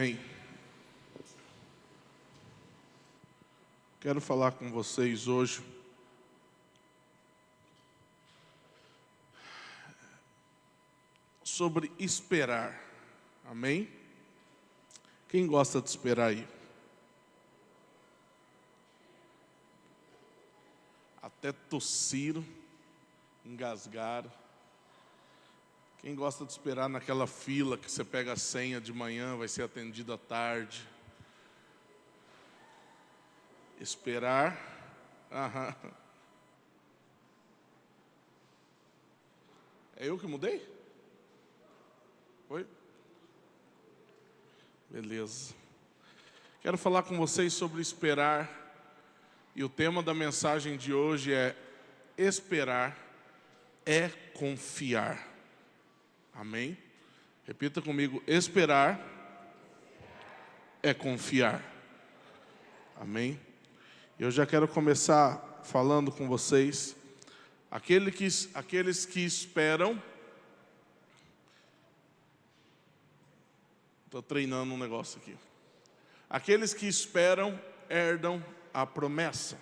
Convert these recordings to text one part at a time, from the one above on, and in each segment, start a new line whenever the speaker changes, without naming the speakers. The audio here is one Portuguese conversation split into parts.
Amém. Quero falar com vocês hoje sobre esperar. Amém? Quem gosta de esperar aí? Até tossiram, engasgaram. Quem gosta de esperar naquela fila que você pega a senha de manhã, vai ser atendido à tarde? Esperar. Aham. É eu que mudei? Oi? Beleza. Quero falar com vocês sobre esperar. E o tema da mensagem de hoje é: esperar é confiar. Amém? Repita comigo: esperar é confiar. Amém? Eu já quero começar falando com vocês. Aqueles que esperam. Estou treinando um negócio aqui. Aqueles que esperam herdam a promessa.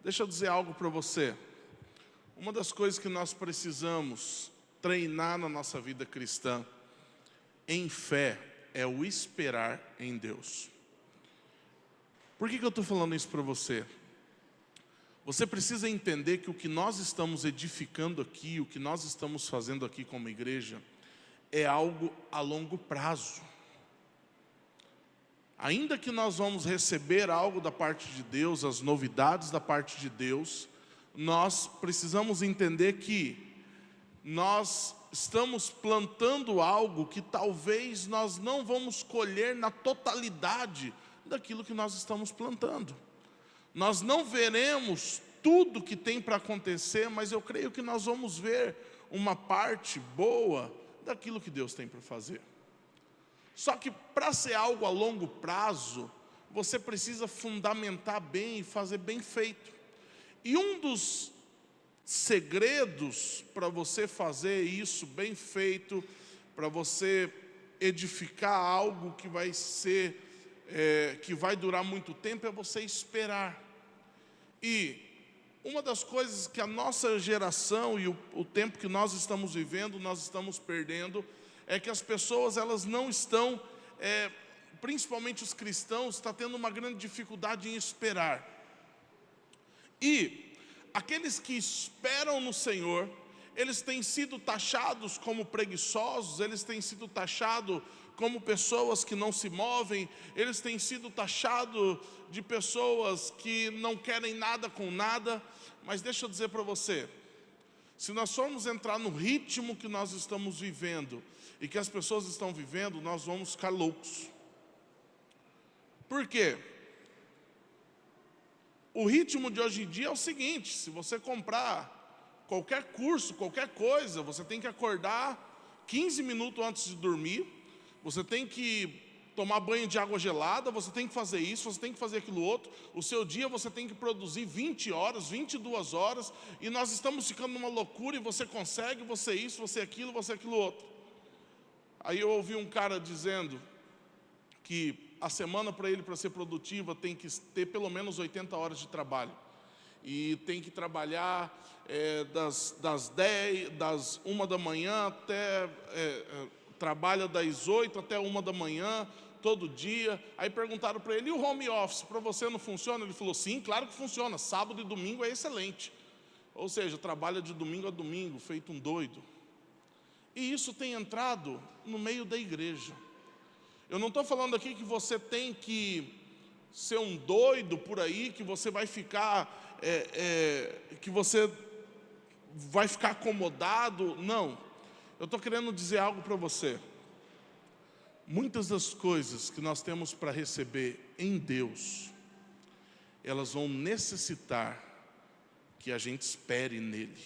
Deixa eu dizer algo para você. Uma das coisas que nós precisamos treinar na nossa vida cristã, em fé, é o esperar em Deus. Por que eu estou falando isso para você? Você precisa entender que o que nós estamos edificando aqui, o que nós estamos fazendo aqui como igreja, é algo a longo prazo. Ainda que nós vamos receber algo da parte de Deus, as novidades da parte de Deus, nós precisamos entender que nós estamos plantando algo que talvez nós não vamos colher na totalidade daquilo que nós estamos plantando. Nós não veremos tudo que tem para acontecer, mas eu creio que nós vamos ver uma parte boa daquilo que Deus tem para fazer. Só que para ser algo a longo prazo, você precisa fundamentar bem e fazer bem feito. E um dos segredos para você fazer isso bem feito, para você edificar algo que vai ser, que vai durar muito tempo, é você esperar. E uma das coisas que a nossa geração e o tempo que nós estamos vivendo, nós estamos perdendo, é que as pessoas, elas não estão, principalmente os cristãos, estão tendo uma grande dificuldade em esperar. E aqueles que esperam no Senhor, eles têm sido taxados como preguiçosos, eles têm sido taxados como pessoas que não se movem, eles têm sido taxados de pessoas que não querem nada com nada. Mas deixa eu dizer para você, se nós formos entrar no ritmo que nós estamos vivendo e que as pessoas estão vivendo, nós vamos ficar loucos. Por quê? O ritmo de hoje em dia é o seguinte: se você comprar qualquer curso, qualquer coisa, você tem que acordar 15 minutos antes de dormir, você tem que tomar banho de água gelada, você tem que fazer isso, você tem que fazer aquilo outro. O seu dia você tem que produzir 20 horas, 22 horas, e nós estamos ficando numa loucura, e você consegue, você isso, você aquilo outro. Aí eu ouvi um cara dizendo que a semana para ele, para ser produtiva, tem que ter pelo menos 80 horas de trabalho. E tem que trabalhar das 1 da manhã até... trabalha das 8 até 1 da manhã, todo dia. Aí perguntaram para ele: e o home office, para você não funciona? Ele falou: sim, claro que funciona, sábado e domingo é excelente. Ou seja, trabalha de domingo a domingo, feito um doido. E isso tem entrado no meio da igreja. Eu não estou falando aqui que você tem que ser um doido por aí, que você vai ficar, que você vai ficar acomodado. Não. Eu estou querendo dizer algo para você. Muitas das coisas que nós temos para receber em Deus, elas vão necessitar que a gente espere nele,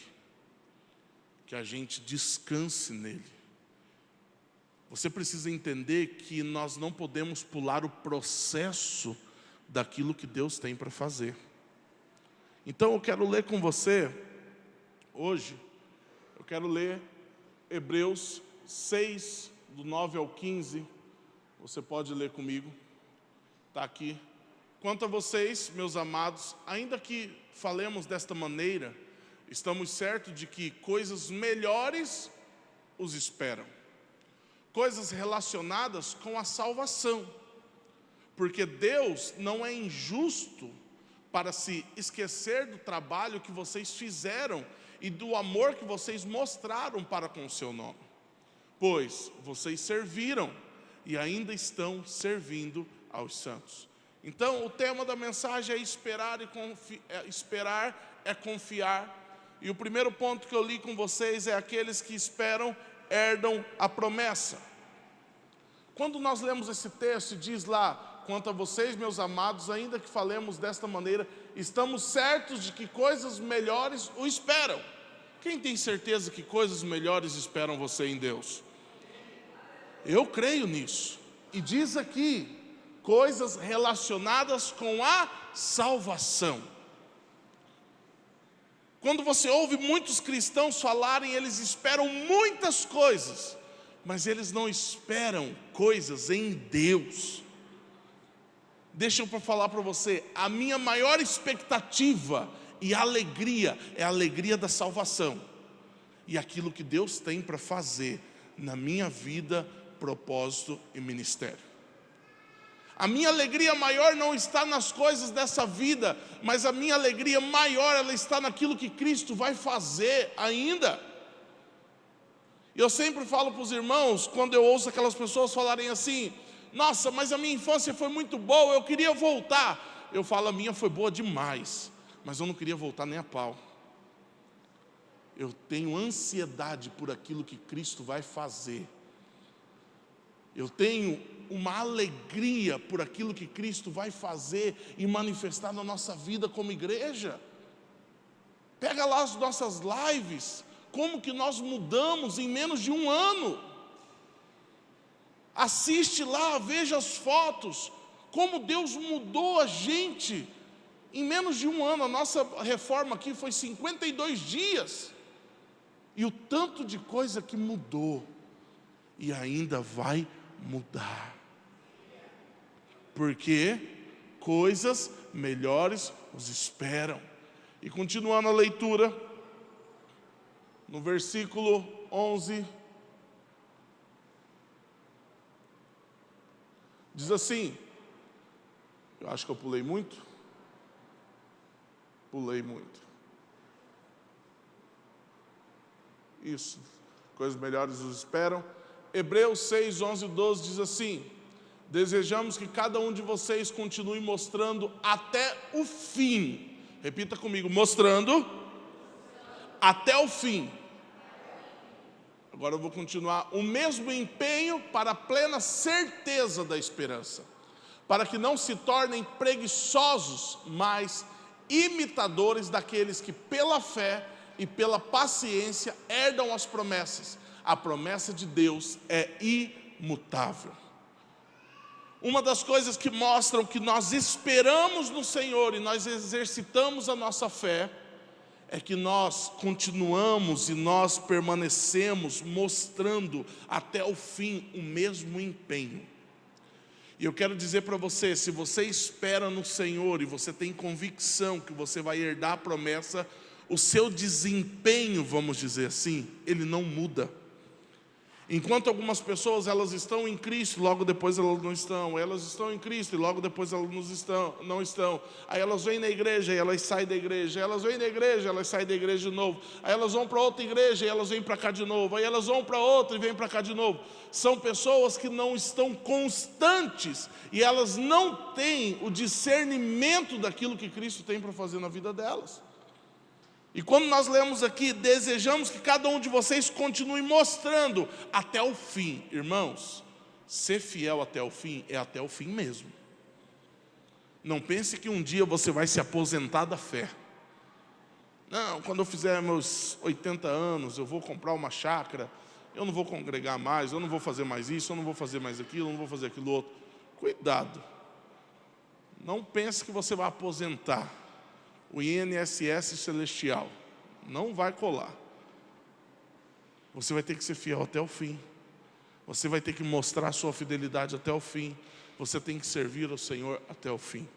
que a gente descanse nele. Você precisa entender que nós não podemos pular o processo daquilo que Deus tem para fazer. Então eu quero ler com você, hoje, eu quero ler Hebreus 6, do 9 ao 15, Você pode ler comigo. Está aqui. Quanto a vocês, meus amados, ainda que falemos desta maneira, estamos certos de que coisas melhores os esperam. Coisas relacionadas com a salvação. Porque Deus não é injusto para se esquecer do trabalho que vocês fizeram e do amor que vocês mostraram para com o seu nome. Pois vocês serviram e ainda estão servindo aos santos. Então, o tema da mensagem é esperar é confiar. E o primeiro ponto que eu li com vocês é: aqueles que esperam herdam a promessa. Quando nós lemos esse texto, diz lá: quanto a vocês, meus amados, ainda que falemos desta maneira, estamos certos de que coisas melhores o esperam. Quem tem certeza que coisas melhores esperam você em Deus? Eu creio nisso. E diz aqui, coisas relacionadas com a salvação. Quando você ouve muitos cristãos falarem, eles esperam muitas coisas, mas eles não esperam coisas em Deus. Deixa eu falar para você, a minha maior expectativa e alegria é a alegria da salvação. E aquilo que Deus tem para fazer na minha vida, propósito e ministério. A minha alegria maior não está nas coisas dessa vida, mas a minha alegria maior, ela está naquilo que Cristo vai fazer ainda. E eu sempre falo para os irmãos, quando eu ouço aquelas pessoas falarem assim: nossa, mas a minha infância foi muito boa, eu queria voltar. Eu falo: a minha foi boa demais, mas eu não queria voltar nem a pau. Eu tenho ansiedade por aquilo que Cristo vai fazer. Eu tenho uma alegria por aquilo que Cristo vai fazer e manifestar na nossa vida como igreja. Pega lá as nossas lives, como que nós mudamos em menos de um ano. Assiste lá, veja as fotos, como Deus mudou a gente em menos de um ano. A nossa reforma aqui foi 52 dias. E o tanto de coisa que mudou, e ainda vai mudar, porque coisas melhores os esperam. E continuando a leitura, no versículo 11, diz assim, eu acho que eu pulei muito, isso, coisas melhores os esperam. Hebreus 6, 11 e 12 diz assim: desejamos que cada um de vocês continue mostrando até o fim. Repita comigo: mostrando até o fim. Agora eu vou continuar. O mesmo empenho para a plena certeza da esperança, para que não se tornem preguiçosos, mas imitadores daqueles que pela fé e pela paciência herdam as promessas. A promessa de Deus é imutável. Uma das coisas que mostram que nós esperamos no Senhor e nós exercitamos a nossa fé é que nós continuamos e nós permanecemos mostrando até o fim o mesmo empenho. E eu quero dizer para você, se você espera no Senhor e você tem convicção que você vai herdar a promessa, o seu desempenho, vamos dizer assim, ele não muda. Enquanto algumas pessoas elas estão em Cristo, logo depois elas não estão. Elas estão em Cristo e logo depois elas não estão. Aí elas vêm na igreja e elas saem da igreja. Elas vêm na igreja e elas saem da igreja de novo. Aí elas vão para outra igreja e elas vêm para cá de novo. Aí elas vão para outra e vêm para cá de novo. São pessoas que não estão constantes e elas não têm o discernimento daquilo que Cristo tem para fazer na vida delas. E quando nós lemos aqui, desejamos que cada um de vocês continue mostrando até o fim. Irmãos, ser fiel até o fim é até o fim mesmo. Não pense que um dia você vai se aposentar da fé. Não, quando eu fizer meus 80 anos, eu vou comprar uma chácara, eu não vou congregar mais, eu não vou fazer mais isso, eu não vou fazer mais aquilo, eu não vou fazer aquilo outro. Cuidado. Não pense que você vai aposentar. O INSS celestial não vai colar. Você vai ter que ser fiel até o fim. Você vai ter que mostrar a sua fidelidade até o fim. Você tem que servir ao Senhor até o fim.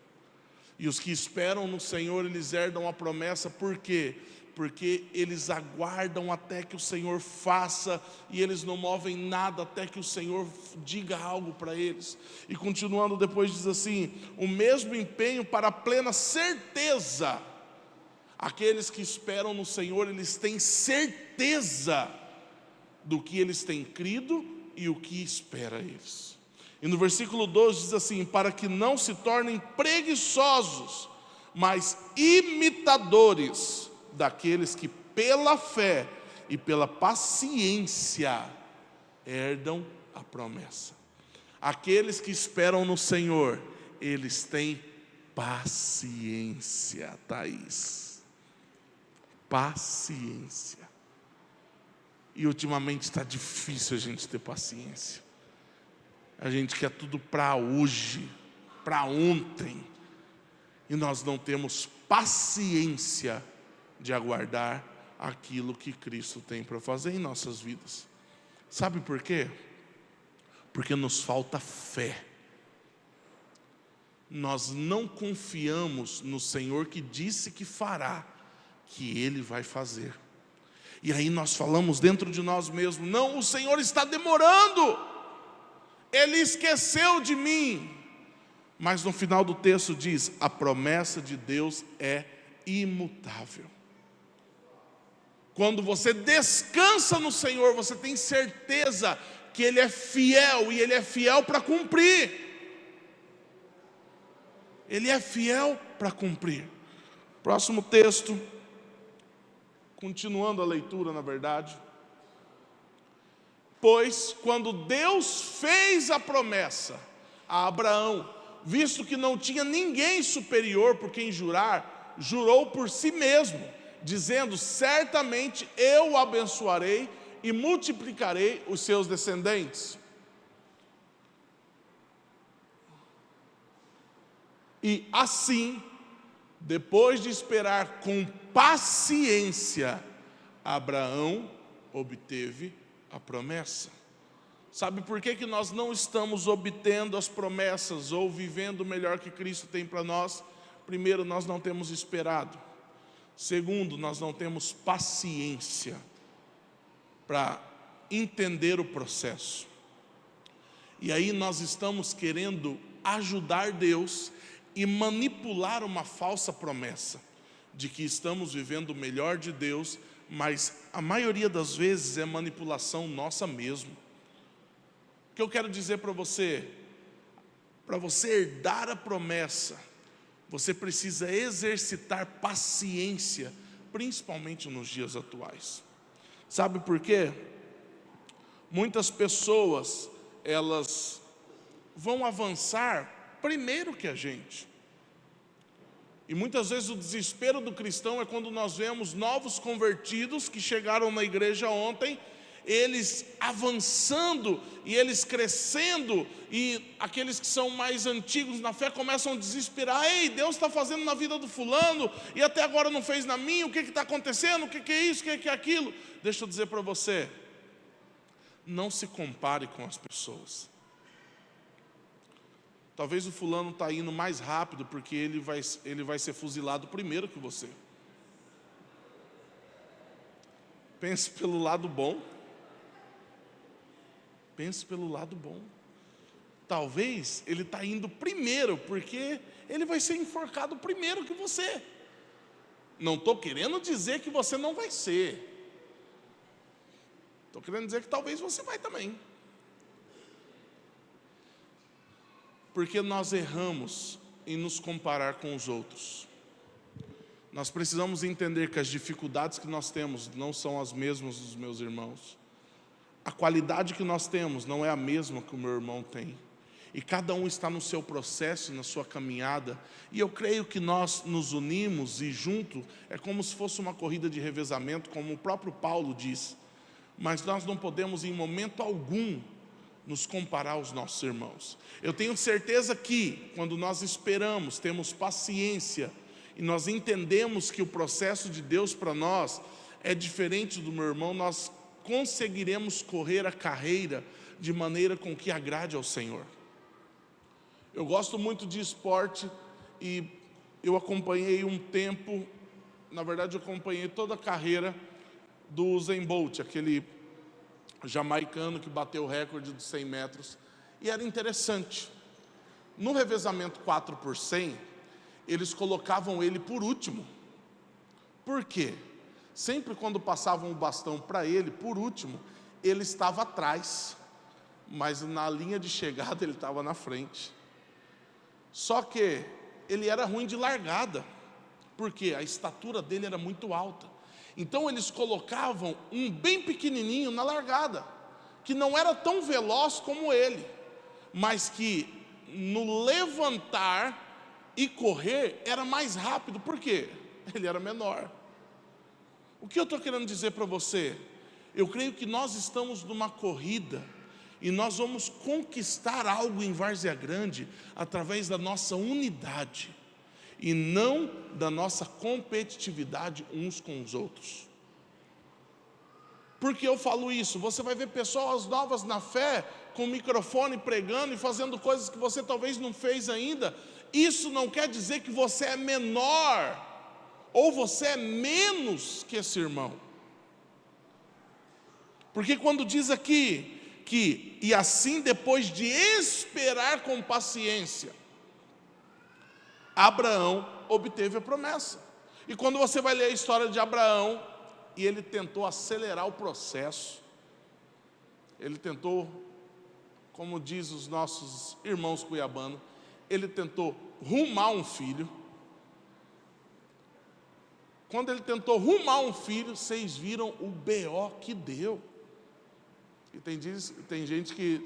E os que esperam no Senhor, eles herdam a promessa. Por quê? Porque eles aguardam até que o Senhor faça, e eles não movem nada até que o Senhor diga algo para eles. E continuando depois diz assim: o mesmo empenho para a plena certeza. Aqueles que esperam no Senhor, eles têm certeza do que eles têm crido e o que espera eles. E no versículo 12 diz assim: para que não se tornem preguiçosos, mas imitadores daqueles que pela fé e pela paciência herdam a promessa. Aqueles que esperam no Senhor, eles têm paciência, Thaís. Paciência. E ultimamente está difícil a gente ter paciência. A gente quer tudo para hoje, para ontem. E nós não temos paciência de aguardar aquilo que Cristo tem para fazer em nossas vidas. Sabe por quê? Porque nos falta fé. Nós não confiamos no Senhor que disse que fará, que Ele vai fazer. E aí nós falamos dentro de nós mesmos: não, o Senhor está demorando, Ele esqueceu de mim. Mas no final do texto diz: a promessa de Deus é imutável. Quando você descansa no Senhor, você tem certeza que Ele é fiel, e Ele é fiel para cumprir. Ele é fiel para cumprir. Próximo texto, continuando a leitura, na verdade. Pois quando Deus fez a promessa a Abraão, visto que não tinha ninguém superior por quem jurar, jurou por si mesmo, dizendo: certamente eu o abençoarei e multiplicarei os seus descendentes. E assim, depois de esperar com paciência, Abraão obteve a promessa. Sabe por que nós não estamos obtendo as promessas ou vivendo o melhor que Cristo tem para nós? Primeiro, nós não temos esperado. Segundo, nós não temos paciência para entender o processo. E aí nós estamos querendo ajudar Deus e manipular uma falsa promessa de que estamos vivendo o melhor de Deus, mas a maioria das vezes é manipulação nossa mesmo. O que eu quero dizer para você herdar a promessa, você precisa exercitar paciência, principalmente nos dias atuais. Sabe por quê? Muitas pessoas, elas vão avançar primeiro que a gente. E muitas vezes o desespero do cristão é quando nós vemos novos convertidos que chegaram na igreja ontem, eles avançando e eles crescendo, e aqueles que são mais antigos na fé começam a desesperar: ei, Deus está fazendo na vida do fulano e até agora não fez na minha, o que está acontecendo, o que é isso, o que é aquilo? Deixa eu dizer para você, não se compare com as pessoas. Talvez o fulano está indo mais rápido porque ele vai ser fuzilado primeiro que você. Pense pelo lado bom. Pense pelo lado bom. Talvez ele está indo primeiro porque ele vai ser enforcado primeiro que você. Não estou querendo dizer que você não vai ser. Estou querendo dizer que talvez você vai também. Porque nós erramos em nos comparar com os outros. Nós precisamos entender que as dificuldades que nós temos não são as mesmas dos meus irmãos. A qualidade que nós temos não é a mesma que o meu irmão tem. E cada um está no seu processo, na sua caminhada. E eu creio que nós nos unimos e junto é como se fosse uma corrida de revezamento, como o próprio Paulo diz. Mas nós não podemos em momento algum nos comparar aos nossos irmãos. Eu tenho certeza que quando nós esperamos, temos paciência e nós entendemos que o processo de Deus para nós é diferente do meu irmão, nós conseguiremos correr a carreira de maneira com que agrade ao Senhor. Eu gosto muito de esporte e eu acompanhei um tempo, na verdade eu acompanhei toda a carreira do Usain Bolt, aquele jamaicano que bateu o recorde dos 100 metros, e era interessante. No revezamento 4x100, eles colocavam ele por último. Por quê? Sempre quando passavam o bastão para ele, por último, ele estava atrás, mas na linha de chegada ele estava na frente. Só que ele era ruim de largada, porque a estatura dele era muito alta. Então eles colocavam um bem pequenininho na largada, que não era tão veloz como ele, mas que no levantar e correr era mais rápido. Por quê? Ele era menor. O que eu estou querendo dizer para você? Eu creio que nós estamos numa corrida e nós vamos conquistar algo em Várzea Grande através da nossa unidade e não da nossa competitividade uns com os outros. Por que eu falo isso? Você vai ver pessoas novas na fé, com microfone pregando e fazendo coisas que você talvez não fez ainda. Isso não quer dizer que você é menor ou você é menos que esse irmão. Porque quando diz aqui que, e assim depois de esperar com paciência, Abraão obteve a promessa. E quando você vai ler a história de Abraão, e ele tentou acelerar o processo, ele tentou, como diz os nossos irmãos cuiabanos, ele tentou rumar um filho. Quando ele tentou rumar um filho, vocês viram o BO que deu. E tem gente que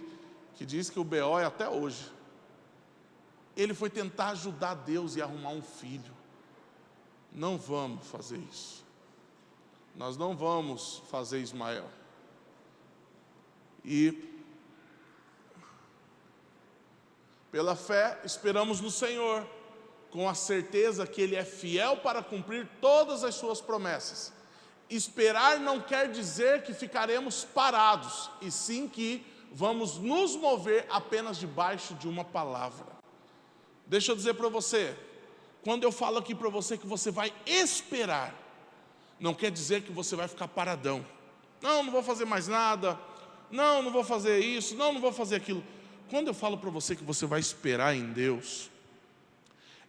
diz que o BO é até hoje. Ele foi tentar ajudar Deus e arrumar um filho. Não vamos fazer isso. Nós não vamos fazer Ismael. E pela fé esperamos no Senhor, com a certeza que Ele é fiel para cumprir todas as suas promessas. Esperar não quer dizer que ficaremos parados, e sim que vamos nos mover apenas debaixo de uma palavra. Deixa eu dizer para você, quando eu falo aqui para você que você vai esperar, não quer dizer que você vai ficar paradão. Não vou fazer mais nada, não vou fazer isso, não vou fazer aquilo. Quando eu falo para você que você vai esperar em Deus,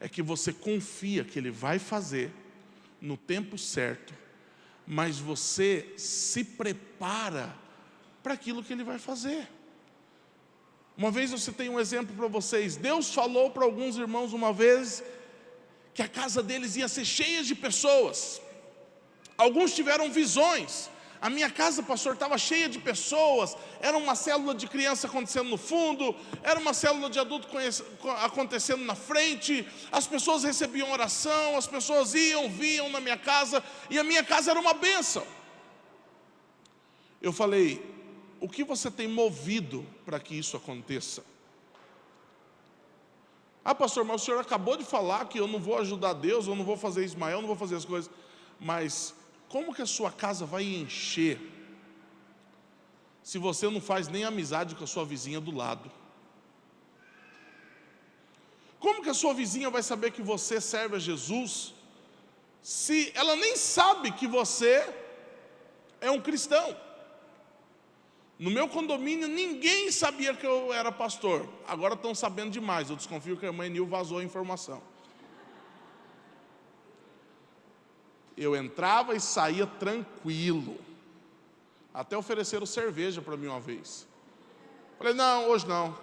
é que você confia que Ele vai fazer no tempo certo, mas você se prepara para aquilo que Ele vai fazer. Uma vez eu citei um exemplo para vocês. Deus falou para alguns irmãos uma vez que a casa deles ia ser cheia de pessoas. Alguns tiveram visões. A minha casa, pastor, estava cheia de pessoas. Era uma célula de criança acontecendo no fundo, era uma célula de adulto acontecendo na frente. As pessoas recebiam oração, as pessoas vinham na minha casa, e a minha casa era uma bênção. Eu falei: o que você tem movido para que isso aconteça? Ah, pastor, mas o senhor acabou de falar que eu não vou ajudar Deus, eu não vou fazer Ismael, eu não vou fazer as coisas. Mas como que a sua casa vai encher se você não faz nem amizade com a sua vizinha do lado? Como que a sua vizinha vai saber que você serve a Jesus se ela nem sabe que você é um cristão? No meu condomínio ninguém sabia que eu era pastor. Agora estão sabendo demais. Eu desconfio que a irmã Enil vazou a informação. Eu entrava e saía tranquilo. Até ofereceram cerveja para mim uma vez. Falei: não, hoje não.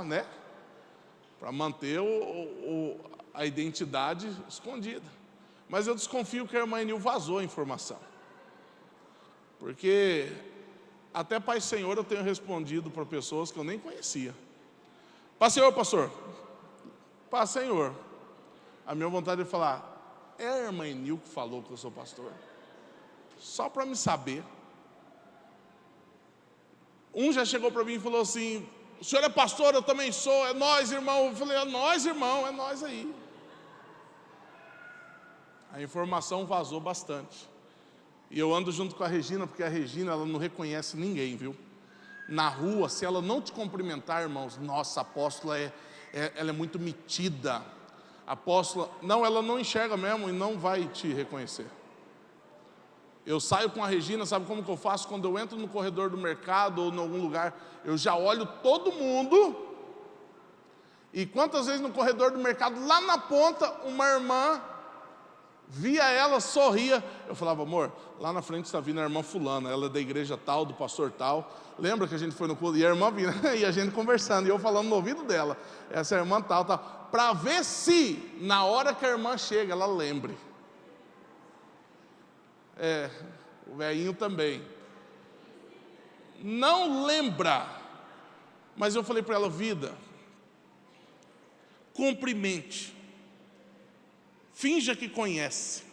Né? Para manter a identidade escondida. Mas eu desconfio que a irmã Enil vazou a informação. Porque até Pai Senhor eu tenho respondido para pessoas que eu nem conhecia. Pai Senhor, pastor. Pai Senhor. A minha vontade de falar: é a irmã Enil que falou que eu sou pastor? Só para me saber. Um já chegou para mim e falou assim: o senhor é pastor? Eu também sou. É nós, irmão. Eu falei: é nós, irmão, é nós aí. A informação vazou bastante. E eu ando junto com a Regina, porque a Regina, ela não reconhece ninguém, viu? na rua, se ela não te cumprimentar, irmãos, nossa, a apóstola ela é muito metida. A apóstola, não, ela não enxerga mesmo e não vai te reconhecer. Eu saio com a Regina, sabe como que eu faço? Quando eu entro no corredor do mercado ou em algum lugar, eu já olho todo mundo. E quantas vezes no corredor do mercado, lá na ponta, uma irmã via ela, sorria. Eu falava, amor, lá na frente está vindo a irmã fulana, ela é da igreja tal, do pastor tal. Lembra que a gente foi no culto e a irmã vinha, e a gente conversando, e eu falando no ouvido dela, essa irmã tal, tal, para ver se, na hora que a irmã chega, ela lembre. O velhinho também. Não lembra. Mas eu falei para ela, vida, cumprimente. Finja que conhece.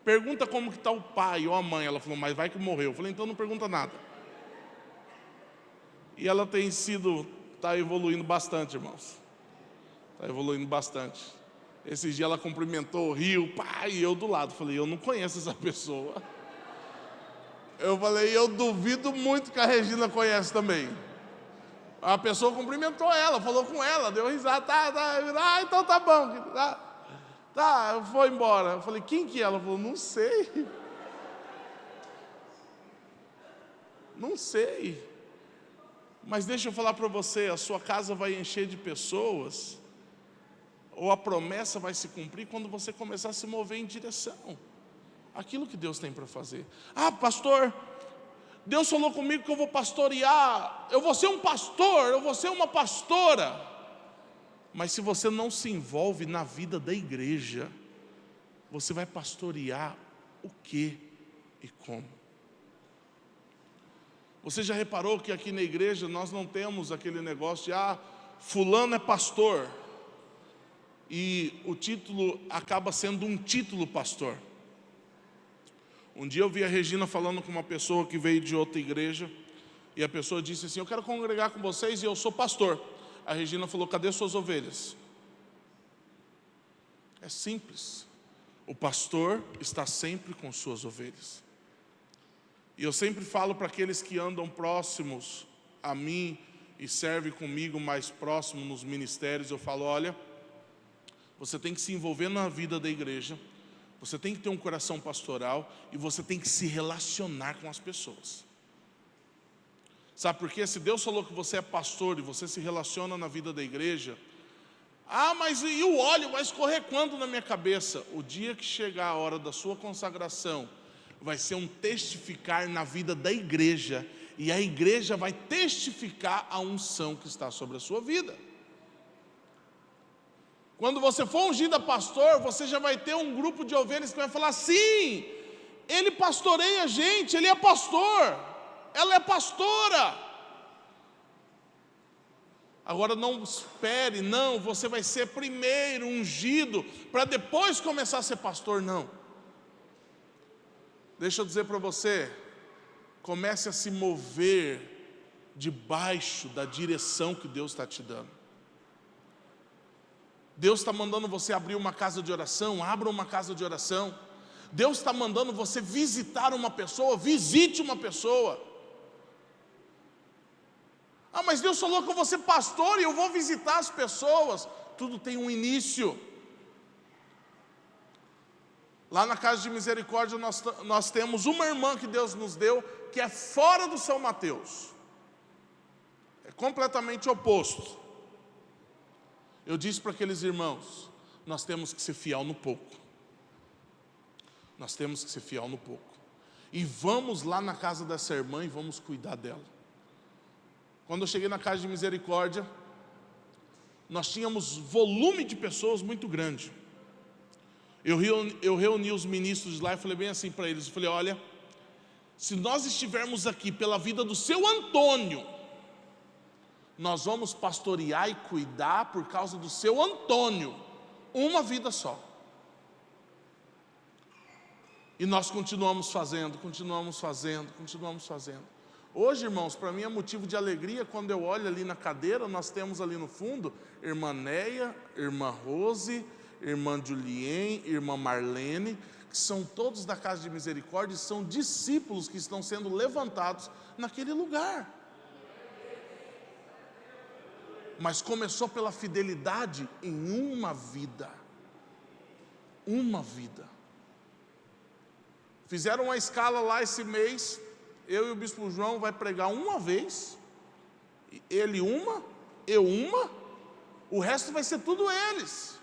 Pergunta como que está o pai ou a mãe. Ela falou, mas vai que morreu. Eu falei, então não pergunta nada. E ela está evoluindo bastante, irmãos. Está evoluindo bastante. Esses dias ela cumprimentou, riu, pai, e eu do lado. Falei, eu não conheço essa pessoa. Eu falei, eu duvido muito que a Regina conhece também. A pessoa cumprimentou ela, falou com ela, deu risada, tá, então tá bom. Tá, foi embora. Eu falei, quem que é? Ela falou, não sei. Não sei. Mas deixa eu falar para você, a sua casa vai encher de pessoas, ou a promessa vai se cumprir quando você começar a se mover em direção àquilo que Deus tem para fazer. Ah, pastor, Deus falou comigo que eu vou pastorear, eu vou ser um pastor, eu vou ser uma pastora. Mas se você não se envolve na vida da igreja, você vai pastorear o que e como? Você já reparou que aqui na igreja nós não temos aquele negócio de fulano é pastor, e o título acaba sendo um título pastor. Um dia eu vi a Regina falando com uma pessoa que veio de outra igreja, e a pessoa disse assim, eu quero congregar com vocês e eu sou pastor. A Regina falou, cadê suas ovelhas? É simples. O pastor está sempre com suas ovelhas. E eu sempre falo para aqueles que andam próximos a mim e servem comigo mais próximo nos ministérios, eu falo, olha, você tem que se envolver na vida da igreja, você tem que ter um coração pastoral e você tem que se relacionar com as pessoas. Sabe por quê? Se Deus falou que você é pastor e você se relaciona na vida da igreja, mas e o óleo vai escorrer quando na minha cabeça? O dia que chegar a hora da sua consagração, vai ser um testificar na vida da igreja, e a igreja vai testificar a unção que está sobre a sua vida. Quando você for ungido a pastor, você já vai ter um grupo de ovelhas que vai falar, sim, ele pastoreia a gente, ele é pastor. Ela é pastora. Agora não espere, não, você vai ser primeiro ungido para depois começar a ser pastor, não. Deixa eu dizer para você, comece a se mover debaixo da direção que Deus está te dando. Deus está mandando você abrir uma casa de oração, abra uma casa de oração. Deus está mandando você visitar uma pessoa, visite uma pessoa. Mas Deus falou que eu vou ser pastor e eu vou visitar as pessoas. Tudo tem um início. Lá na Casa de Misericórdia nós temos uma irmã que Deus nos deu, que é fora do São Mateus. É completamente oposto. Eu disse para aqueles irmãos, nós temos que ser fiel no pouco. Nós temos que ser fiel no pouco. E vamos lá na casa dessa irmã e vamos cuidar dela. Quando eu cheguei na Casa de Misericórdia, nós tínhamos volume de pessoas muito grande. Eu reuni os ministros lá e falei bem assim para eles, eu falei, olha, se nós estivermos aqui pela vida do seu Antônio, nós vamos pastorear e cuidar por causa do seu Antônio, uma vida só. E nós continuamos fazendo. Hoje, irmãos, para mim é motivo de alegria quando eu olho ali na cadeira, nós temos ali no fundo, irmã Neia, irmã Rose, irmã Julien, irmã Marlene, que são todos da casa de misericórdia, são discípulos que estão sendo levantados naquele lugar. Mas começou pela fidelidade em uma vida. Uma vida. Fizeram uma escala lá esse mês, eu e o Bispo João vai pregar uma vez, ele uma, eu uma, o resto vai ser tudo eles.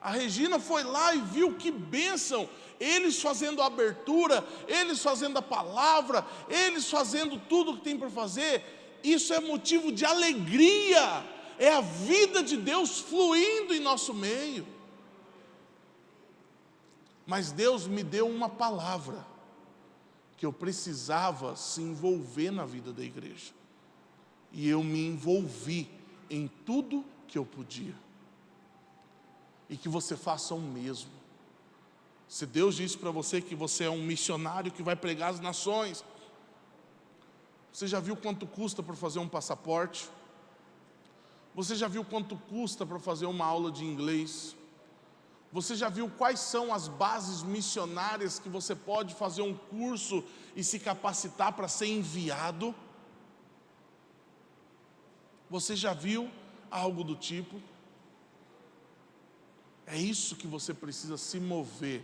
A Regina foi lá e viu que bênção, eles fazendo a abertura, eles fazendo a palavra, eles fazendo tudo o que tem para fazer. Isso é motivo de alegria, é a vida de Deus fluindo em nosso meio. Mas Deus me deu uma palavra, que eu precisava se envolver na vida da igreja. E eu me envolvi em tudo que eu podia. E que você faça o mesmo. Se Deus disse para você que você é um missionário que vai pregar as nações, você já viu quanto custa para fazer um passaporte? Você já viu quanto custa para fazer uma aula de inglês? Você já viu quais são as bases missionárias que você pode fazer um curso e se capacitar para ser enviado? Você já viu algo do tipo? É isso que você precisa se mover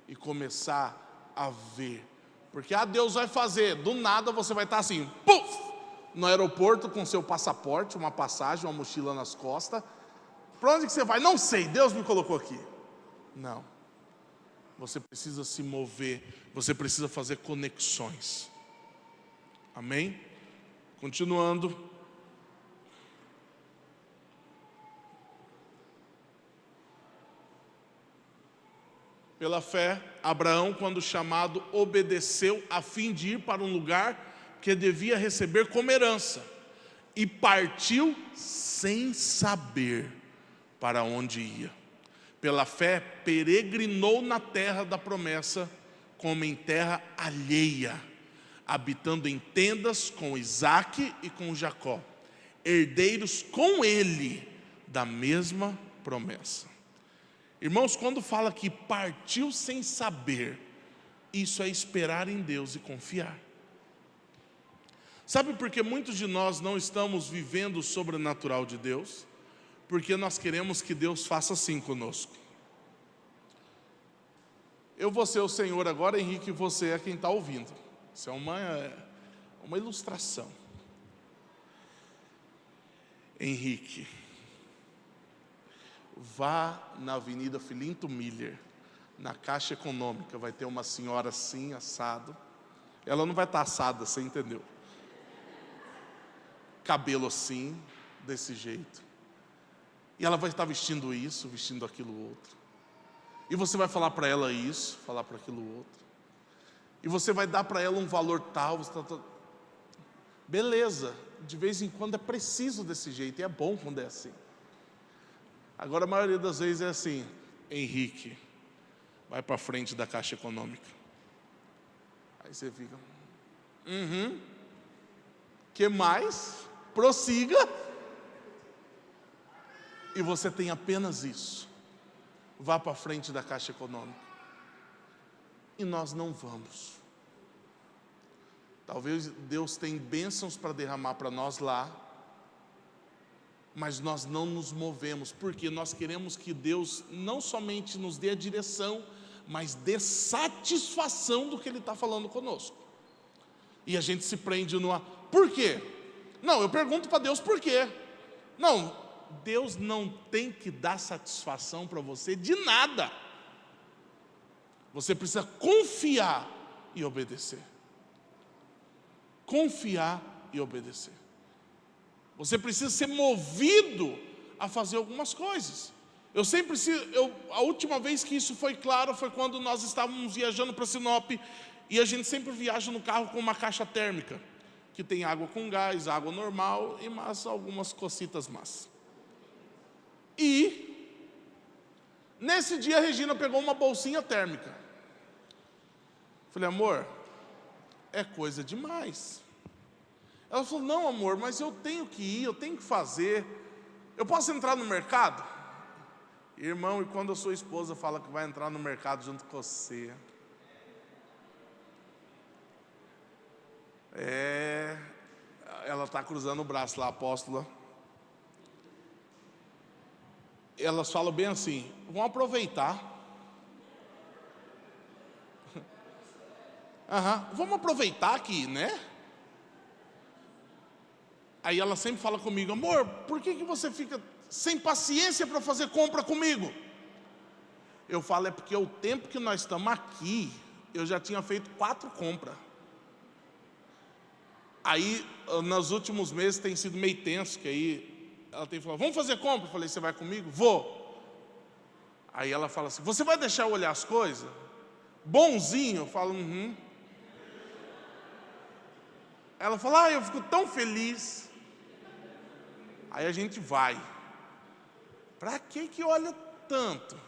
e começar a ver. Porque Deus vai fazer, do nada você vai estar assim, puf, no aeroporto com seu passaporte, uma passagem, uma mochila nas costas. Para onde que você vai? Não sei, Deus me colocou aqui. Não. Você precisa se mover, você precisa fazer conexões. Amém? Continuando. Pela fé, Abraão, quando chamado, obedeceu a fim de ir para um lugar que devia receber como herança, e partiu sem saber para onde ia. Pela fé, peregrinou na terra da promessa, como em terra alheia, habitando em tendas com Isaque e com Jacó, herdeiros com ele da mesma promessa. Irmãos, quando fala que partiu sem saber, isso é esperar em Deus e confiar. Sabe por que muitos de nós não estamos vivendo o sobrenatural de Deus? Porque nós queremos que Deus faça assim conosco. Eu vou ser o Senhor agora, Henrique, você é quem está ouvindo. Isso é uma ilustração. Henrique, vá na Avenida Filinto Miller, na Caixa Econômica, vai ter uma senhora assim, assado. Ela não vai estar assada, você entendeu? Cabelo assim, desse jeito. E ela vai estar vestindo isso, vestindo aquilo outro. E você vai falar para ela isso, falar para aquilo outro. E você vai dar para ela um valor tal, beleza, de vez em quando é preciso desse jeito, e é bom quando é assim. Agora a maioria das vezes é assim, Henrique, vai para frente da Caixa Econômica. Aí você fica, que mais? Prossiga. E você tem apenas isso. Vá para frente da Caixa Econômica. E nós não vamos. Talvez Deus tenha bênçãos para derramar para nós lá, mas nós não nos movemos, porque nós queremos que Deus não somente nos dê a direção, mas dê satisfação do que Ele está falando conosco. E a gente se prende no por quê? Não, eu pergunto para Deus por quê. Não, Deus não tem que dar satisfação para você de nada. Você precisa confiar e obedecer. Confiar e obedecer. Você precisa ser movido a fazer algumas coisas. A última vez que isso foi claro foi quando nós estávamos viajando para Sinop, e a gente sempre viaja no carro com uma caixa térmica, que tem água com gás, água normal e mais algumas cocitas más. E nesse dia a Regina pegou uma bolsinha térmica. Falei, amor, é coisa demais. Ela falou, não amor, mas eu tenho que ir, eu tenho que fazer. Eu posso entrar no mercado? Irmão, e quando a sua esposa fala que vai entrar no mercado junto com você, ela está cruzando o braço lá, apóstola. Elas falam bem assim: vamos aproveitar. Vamos aproveitar aqui, né? Aí ela sempre fala comigo: amor, por que você fica sem paciência para fazer compra comigo? Eu falo: é porque o tempo que nós estamos aqui, eu já tinha feito 4 compras. Aí, nos últimos meses tem sido meio tenso, que aí ela tem falado: vamos fazer compra? Eu falei: você vai comigo? Vou. Aí ela fala assim: você vai deixar eu olhar as coisas? Bonzinho? Eu falo: Ela fala: eu fico tão feliz. Aí a gente vai. Pra que olha tanto?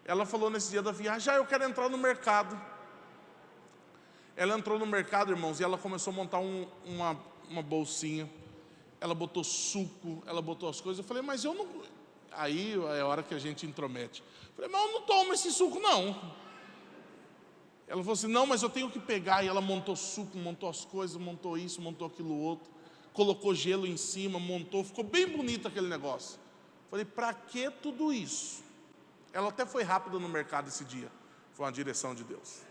Ela falou nesse dia da viagem: eu quero entrar no mercado. Ela entrou no mercado, irmãos, e ela começou a montar uma bolsinha. Ela botou suco, ela botou as coisas. Eu falei: mas eu não... Aí é a hora que a gente intromete. Eu falei: mas eu não tomo esse suco, não. Ela falou assim: não, mas eu tenho que pegar. E ela montou suco, montou as coisas, montou isso, montou aquilo outro. Colocou gelo em cima, montou. Ficou bem bonito aquele negócio. Eu falei: para que tudo isso? Ela até foi rápida no mercado esse dia. Foi uma direção de Deus.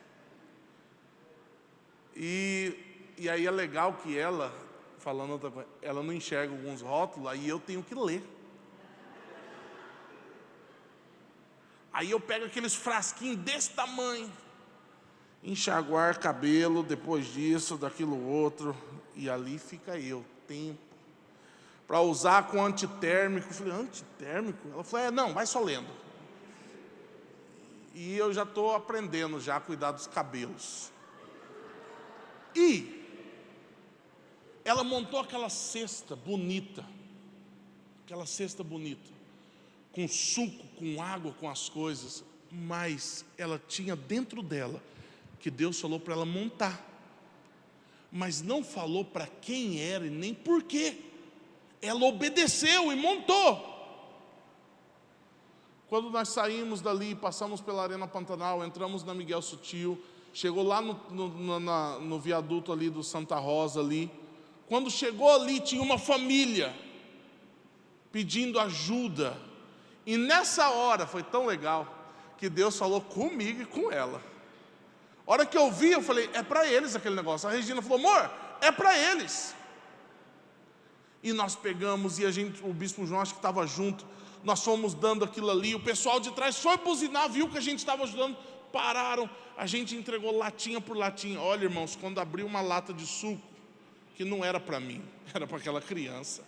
E aí é legal que ela, falando outra coisa, ela não enxerga alguns rótulos, aí eu tenho que ler. Aí eu pego aqueles frasquinhos desse tamanho, enxaguar cabelo, depois disso, daquilo outro, e ali fica eu, tempo, para usar com antitérmico. Eu falei: antitérmico? Ela falou: não, vai só lendo. E eu já estou aprendendo já a cuidar dos cabelos. E ela montou aquela cesta bonita, com suco, com água, com as coisas, mas ela tinha dentro dela que Deus falou para ela montar, mas não falou para quem era e nem por quê. Ela obedeceu e montou. Quando nós saímos dali, passamos pela Arena Pantanal, entramos na Miguel Sutil, chegou lá no viaduto ali do Santa Rosa ali. Quando chegou ali, tinha uma família pedindo ajuda. E nessa hora, foi tão legal, que Deus falou comigo e com ela. A hora que eu vi, eu falei: é para eles aquele negócio. A Regina falou: amor, é para eles. E nós pegamos, e o bispo João, acho que estava junto, nós fomos dando aquilo ali. O pessoal de trás foi buzinar, viu que a gente estava ajudando, pararam, a gente entregou latinha por latinha. Olha, irmãos, quando abriu uma lata de suco, que não era para mim, era para aquela criança.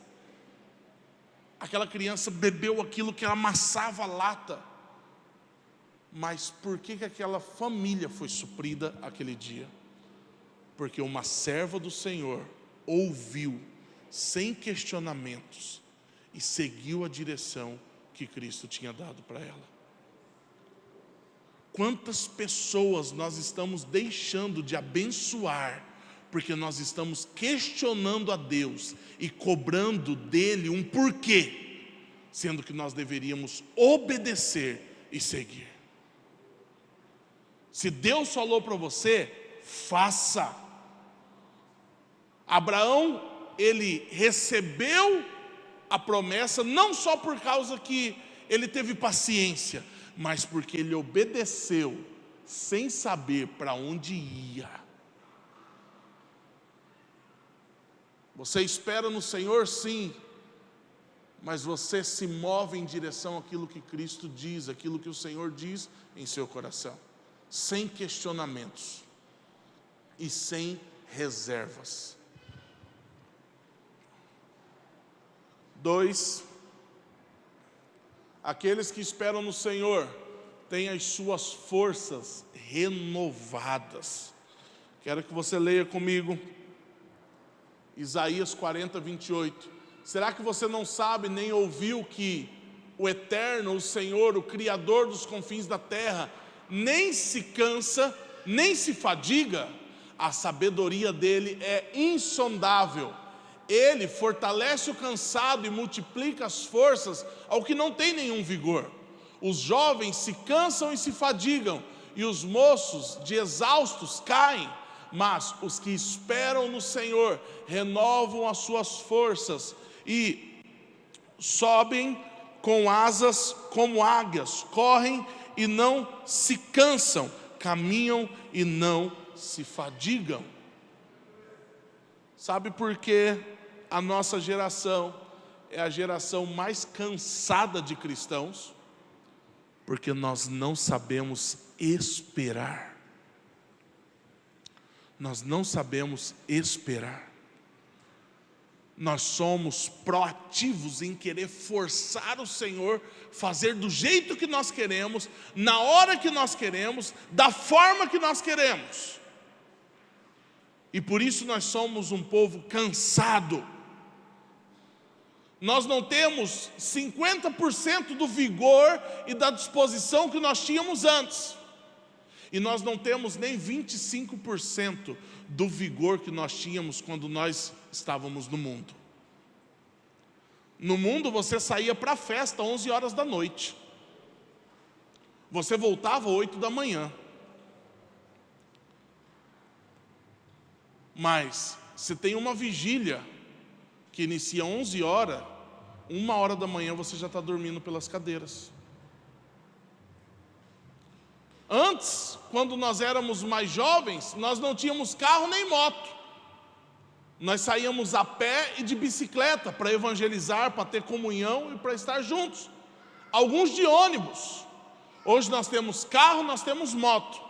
Aquela criança bebeu aquilo que amassava a lata. Mas por que aquela família foi suprida aquele dia? Porque uma serva do Senhor ouviu, sem questionamentos, e seguiu a direção que Cristo tinha dado para ela. Quantas pessoas nós estamos deixando de abençoar, porque nós estamos questionando a Deus e cobrando dele um porquê, sendo que nós deveríamos obedecer e seguir. Se Deus falou para você, faça. Abraão, ele recebeu a promessa não só por causa que ele teve paciência, mas porque ele obedeceu sem saber para onde ia. Você espera no Senhor, sim, mas você se move em direção àquilo que Cristo diz, aquilo que o Senhor diz em seu coração, sem questionamentos e sem reservas. 2, aqueles que esperam no Senhor têm as suas forças renovadas. Quero que você leia comigo Isaías 40, 28. Será que você não sabe nem ouviu que o Eterno, o Senhor, o Criador dos confins da terra, nem se cansa, nem se fadiga? A sabedoria dele é insondável, Ele fortalece o cansado e multiplica as forças ao que não tem nenhum vigor. Os jovens se cansam e se fadigam, e os moços de exaustos caem. Mas os que esperam no Senhor renovam as suas forças e sobem com asas como águias, correm e não se cansam, caminham e não se fadigam. Sabe por que a nossa geração é a geração mais cansada de cristãos? Porque nós não sabemos esperar. Nós não sabemos esperar. Nós somos proativos em querer forçar o Senhor, fazer do jeito que nós queremos, na hora que nós queremos, da forma que nós queremos. E por isso nós somos um povo cansado. Nós não temos 50% do vigor e da disposição que nós tínhamos antes. E nós não temos nem 25% do vigor que nós tínhamos quando nós estávamos no mundo. No mundo você saía para a festa 11 horas da noite. Você voltava 8 da manhã. Mas se tem uma vigília que inicia 11 horas, 1 hora da manhã você já está dormindo pelas cadeiras. Antes, quando nós éramos mais jovens, nós não tínhamos carro nem moto. Nós saíamos a pé e de bicicleta para evangelizar, para ter comunhão e para estar juntos. Alguns de ônibus. Hoje nós temos carro, nós temos moto.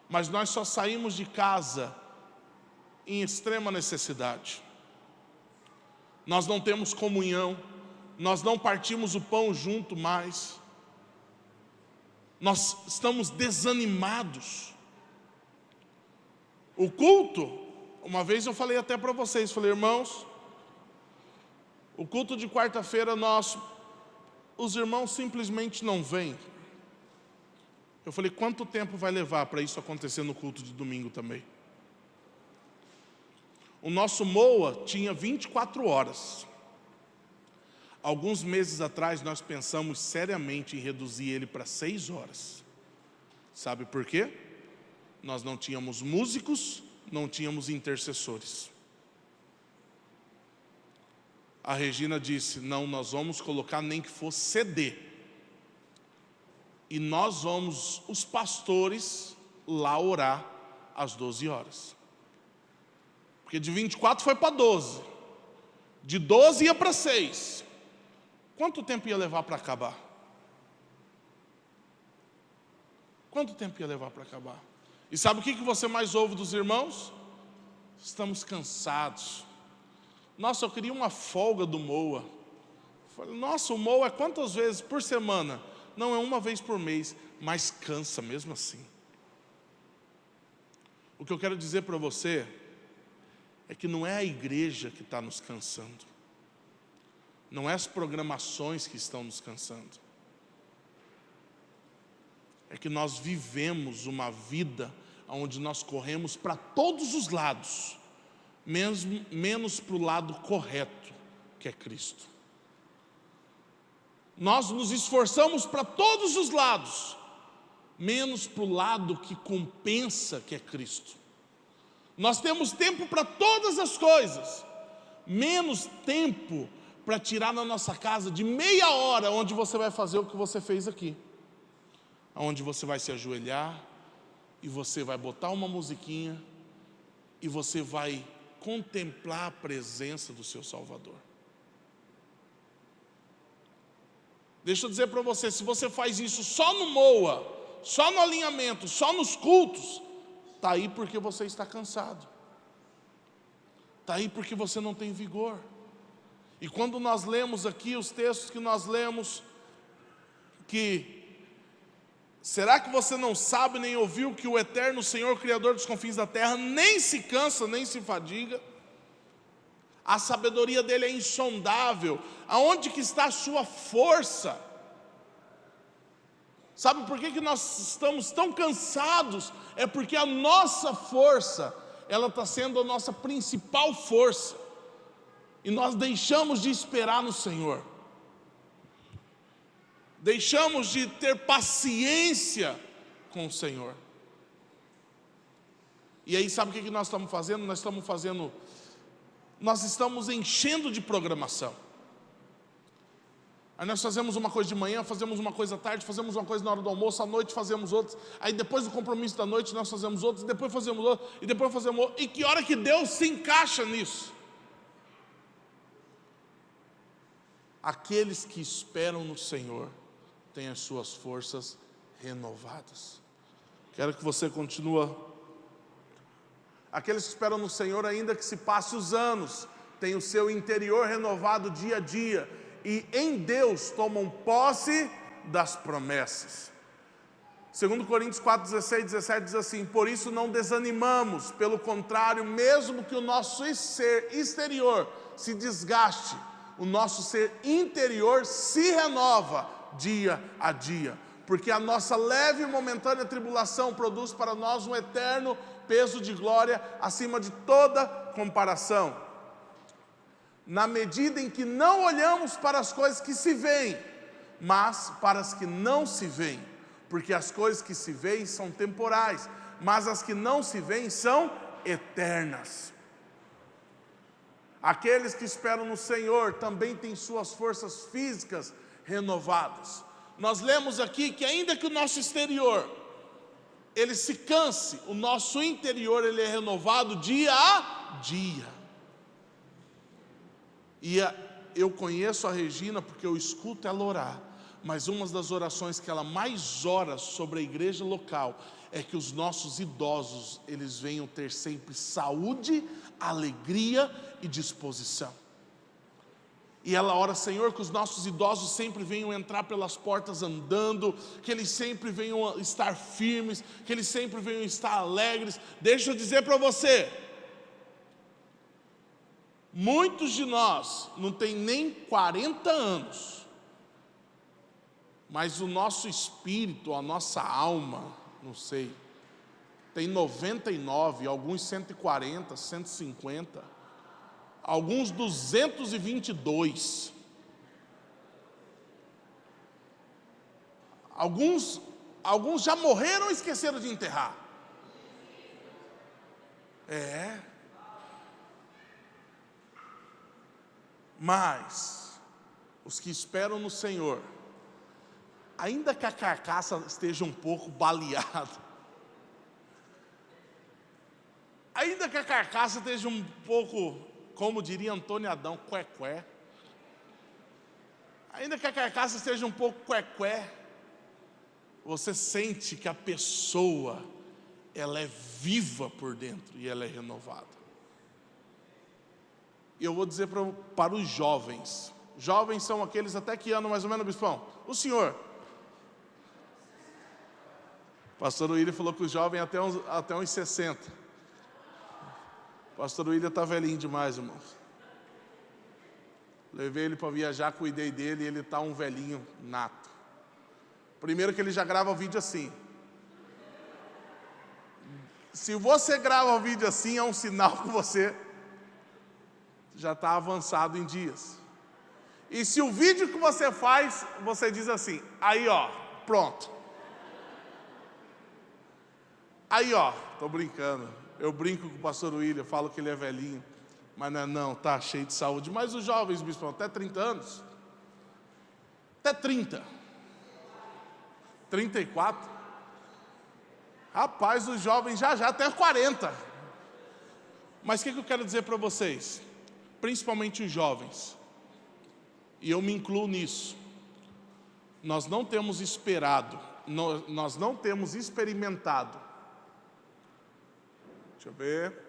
Mas nós só saímos de casa em extrema necessidade. Nós não temos comunhão, nós não partimos o pão junto mais. Nós estamos desanimados. O culto, uma vez eu falei até para vocês, falei, irmãos, o culto de quarta-feira nosso, os irmãos simplesmente não vêm. Eu falei, quanto tempo vai levar para isso acontecer no culto de domingo também? O nosso MOA tinha 24 horas. Alguns meses atrás nós pensamos seriamente em reduzir ele para 6 horas. Sabe por quê? Nós não tínhamos músicos, não tínhamos intercessores. A Regina disse, não, nós vamos colocar nem que fosse CD. E nós vamos, os pastores, lá orar às 12 horas. Porque de 24 foi para 12. De 12 ia para 6. Quanto tempo ia levar para acabar? Quanto tempo ia levar para acabar? E sabe o que você mais ouve dos irmãos? Estamos cansados. Nossa, eu queria uma folga do MOA. Eu falei, nossa, o MOA é quantas vezes por semana? Não, é uma vez por mês, mas cansa mesmo assim. O que eu quero dizer para você é que não é a igreja que está nos cansando. Não é as programações que estão nos cansando. É que nós vivemos uma vida onde nós corremos para todos os lados, menos para o lado correto, que é Cristo. Nós nos esforçamos para todos os lados, menos para o lado que compensa, que é Cristo. Nós temos tempo para todas as coisas, menos tempo para tirar na nossa casa de meia hora, onde você vai fazer o que você fez aqui. Onde você vai se ajoelhar, e você vai botar uma musiquinha, e você vai contemplar a presença do seu Salvador. Deixa eu dizer para você, se você faz isso só no MOA, só no alinhamento, só nos cultos, está aí porque você está cansado. Está aí porque você não tem vigor. E quando nós lemos aqui os textos que nós lemos, será que você não sabe nem ouviu que o eterno Senhor, Criador dos confins da terra, nem se cansa, nem se fadiga? A sabedoria dele é insondável. Aonde que está a sua força? Sabe por que nós estamos tão cansados? É porque a nossa força, ela está sendo a nossa principal força. E nós deixamos de esperar no Senhor. Deixamos de ter paciência com o Senhor. E aí sabe o que nós estamos fazendo? Nós estamos enchendo de programação. Aí nós fazemos uma coisa de manhã, fazemos uma coisa à tarde, fazemos uma coisa na hora do almoço, à noite fazemos outras. Aí depois do compromisso da noite nós fazemos outros, depois fazemos outro, e depois fazemos outro. E que hora que Deus se encaixa nisso? Aqueles que esperam no Senhor têm as suas forças renovadas. Quero que você continue. Aqueles que esperam no Senhor, ainda que se passe os anos, têm o seu interior renovado dia a dia, e em Deus tomam posse das promessas. 2 Coríntios 4, 16, 17 diz assim: por isso não desanimamos, pelo contrário, mesmo que o nosso ser exterior se desgaste, o nosso ser interior se renova dia a dia, porque a nossa leve e momentânea tribulação produz para nós um eterno peso de glória acima de toda comparação, na medida em que não olhamos para as coisas que se veem, mas para as que não se veem, porque as coisas que se veem são temporais, mas as que não se veem são eternas. Aqueles que esperam no Senhor também têm suas forças físicas renovadas. Nós lemos aqui que ainda que o nosso exterior ele se canse, o nosso interior ele é renovado dia a dia. E eu conheço a Regina porque eu escuto ela orar, mas uma das orações que ela mais ora sobre a igreja local é que os nossos idosos, eles venham ter sempre saúde, alegria e disposição. E ela ora: Senhor, que os nossos idosos sempre venham entrar pelas portas andando, que eles sempre venham estar firmes, que eles sempre venham estar alegres. Deixa eu dizer para você, muitos de nós não tem nem 40 anos, mas o nosso espírito, a nossa alma, não sei, tem 99, alguns 140, 150, alguns 222, alguns já morreram e esqueceram de enterrar. Mas os que esperam no Senhor, ainda que a carcaça esteja um pouco baleada, ainda que a carcaça esteja um pouco, como diria Antônio Adão, cué-cué, ainda que a carcaça esteja um pouco cué-cué, você sente que a pessoa, ela é viva por dentro e ela é renovada. E eu vou dizer para os jovens. Jovens são aqueles até que ano mais ou menos, bispão? O senhor? Pastor William falou que os jovens até uns 60. Pastor William está velhinho demais, irmãos. Levei ele para viajar, cuidei dele e ele está um velhinho nato. Primeiro que ele já grava o vídeo assim. Se você grava o vídeo assim, é um sinal que você já está avançado em dias. E se o vídeo que você faz, você diz assim: aí ó, pronto. Aí ó, estou brincando. Eu brinco com o pastor William, falo que ele é velhinho, mas não, tá cheio de saúde. Mas os jovens, bispo, até 30 anos, até 30, 34, rapaz, os jovens já até 40. Mas o que eu quero dizer para vocês? Principalmente os jovens, e eu me incluo nisso, nós não temos esperado, nós não temos experimentado. Deixa eu ver.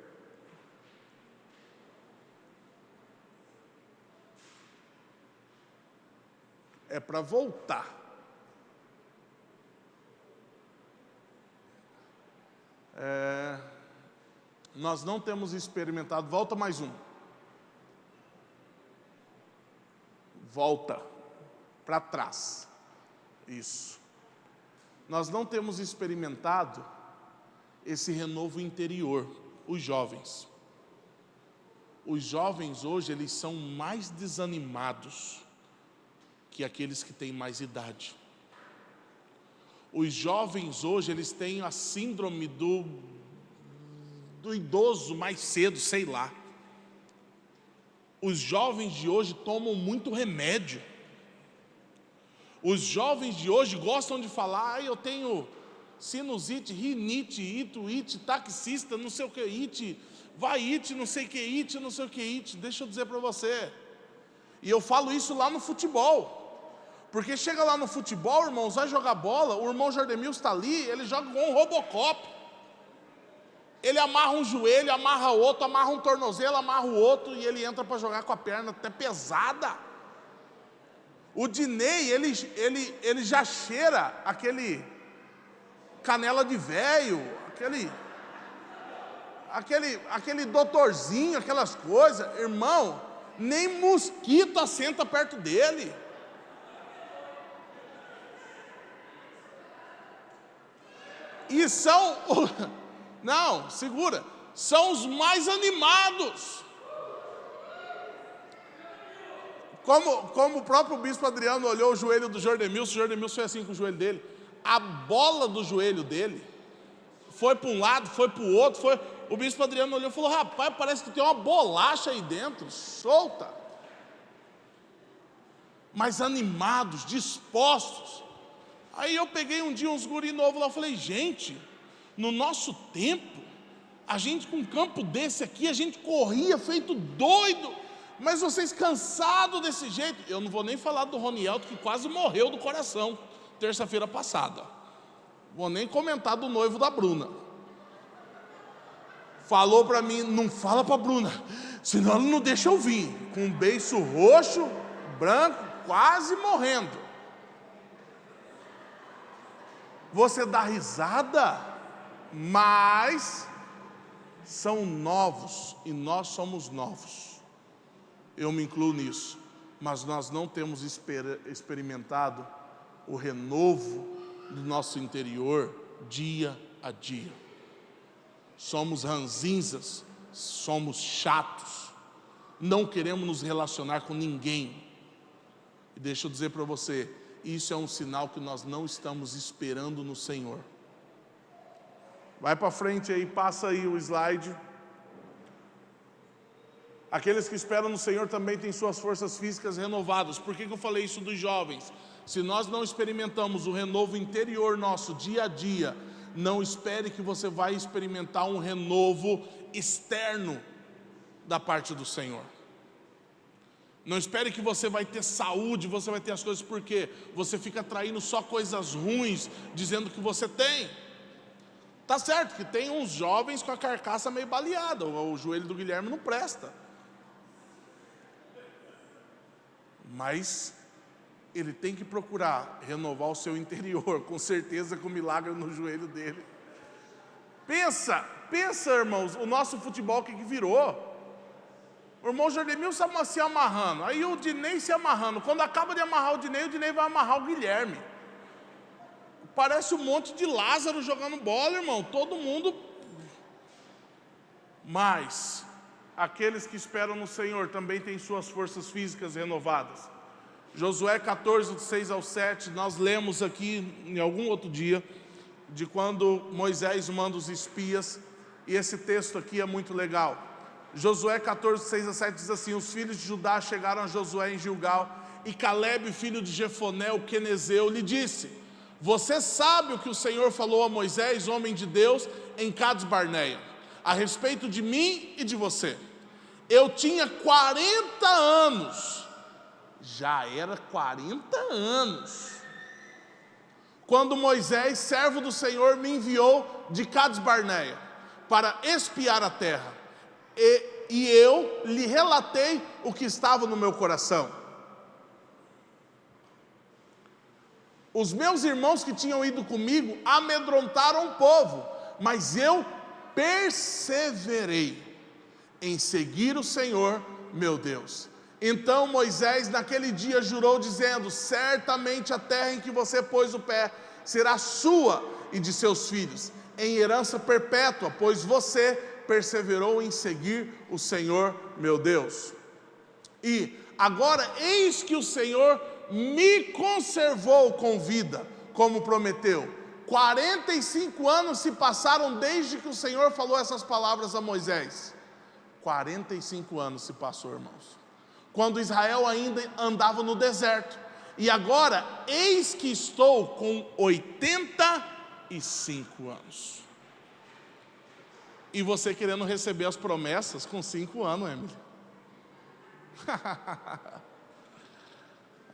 É para voltar. Nós não temos experimentado. Volta mais um. Volta para trás. Isso. Nós não temos experimentado esse renovo interior, os jovens. Os jovens hoje, eles são mais desanimados que aqueles que têm mais idade. Os jovens hoje, eles têm a síndrome do idoso mais cedo, sei lá. Os jovens de hoje tomam muito remédio. Os jovens de hoje gostam de falar, eu tenho sinusite, rinite, ite, taxista, não sei o que, ite, vai ite, não sei o que, ite, não sei o que, ite. Deixa eu dizer para você. E eu falo isso lá no futebol. Porque chega lá no futebol, irmãos, vai jogar bola, o irmão Jordemilson está ali, ele joga com um Robocop. Ele amarra um joelho, amarra outro, amarra um tornozelo, amarra o outro, e ele entra para jogar com a perna até pesada. O Dinei, ele já cheira aquele canela de velho, aquele doutorzinho, aquelas coisas. Irmão, nem mosquito assenta perto dele. E são... Não, segura. São os mais animados. Como o próprio bispo Adriano olhou o joelho do Jordemilson, o Jordemilson foi assim com o joelho dele. A bola do joelho dele foi para um lado, foi para o outro. O bispo Adriano olhou e falou, rapaz, parece que tem uma bolacha aí dentro, solta. Mas animados, dispostos. Aí eu peguei um dia uns guri novos lá, eu falei, gente... No nosso tempo, a gente com um campo desse aqui, a gente corria feito doido, mas vocês cansados desse jeito. Eu não vou nem falar do Ronielto, que quase morreu do coração, terça-feira passada. Vou nem comentar do noivo da Bruna. Falou para mim, não fala para a Bruna, senão ela não deixa eu vir. Com um beiço roxo, branco, quase morrendo. Você dá risada? Mas são novos e nós somos novos. Eu me incluo nisso. Mas nós não temos experimentado o renovo do nosso interior dia a dia. Somos ranzinzas, somos chatos, não queremos nos relacionar com ninguém. E deixa eu dizer para você, isso é um sinal que nós não estamos esperando no Senhor. Vai para frente aí, passa aí o slide. Aqueles que esperam no Senhor também têm suas forças físicas renovadas. Por que eu falei isso dos jovens? Se nós não experimentamos o renovo interior nosso dia a dia, não espere que você vai experimentar um renovo externo da parte do Senhor. Não espere que você vai ter saúde, você vai ter as coisas, porque você fica atraindo só coisas ruins, dizendo que você tem. Tá certo que tem uns jovens com a carcaça meio baleada, o joelho do Guilherme não presta. Mas ele tem que procurar renovar o seu interior, com certeza com o milagre no joelho dele. Pensa, irmãos, o nosso futebol que virou. O irmão Jordemilson se amarrando, aí o Dinei se amarrando. Quando acaba de amarrar o Dinei vai amarrar o Guilherme. Parece um monte de Lázaro jogando bola, irmão, todo mundo. Mas aqueles que esperam no Senhor também têm suas forças físicas renovadas. Josué 14, do 6 ao 7, nós lemos aqui em algum outro dia, de quando Moisés manda os espias, e esse texto aqui é muito legal. Josué 14, 6 a 7 diz assim: os filhos de Judá chegaram a Josué em Gilgal, e Calebe, filho de Jefoné, o quenezeu, lhe disse: você sabe o que o Senhor falou a Moisés, homem de Deus, em Cades Barneia, a respeito de mim e de você. Eu tinha 40 anos, já era 40 anos, quando Moisés, servo do Senhor, me enviou de Cades Barneia para espiar a terra, e eu lhe relatei o que estava no meu coração. Os meus irmãos que tinham ido comigo amedrontaram o povo, mas eu perseverei em seguir o Senhor, meu Deus. Então Moisés naquele dia jurou, dizendo: certamente a terra em que você pôs o pé será sua e de seus filhos, em herança perpétua, pois você perseverou em seguir o Senhor meu Deus. E agora eis que o Senhor me conservou com vida, como prometeu. 45 anos se passaram desde que o Senhor falou essas palavras a Moisés. 45 anos se passou, irmãos, quando Israel ainda andava no deserto. E agora, eis que estou com 85 anos. E você querendo receber as promessas com 5 anos, Emily.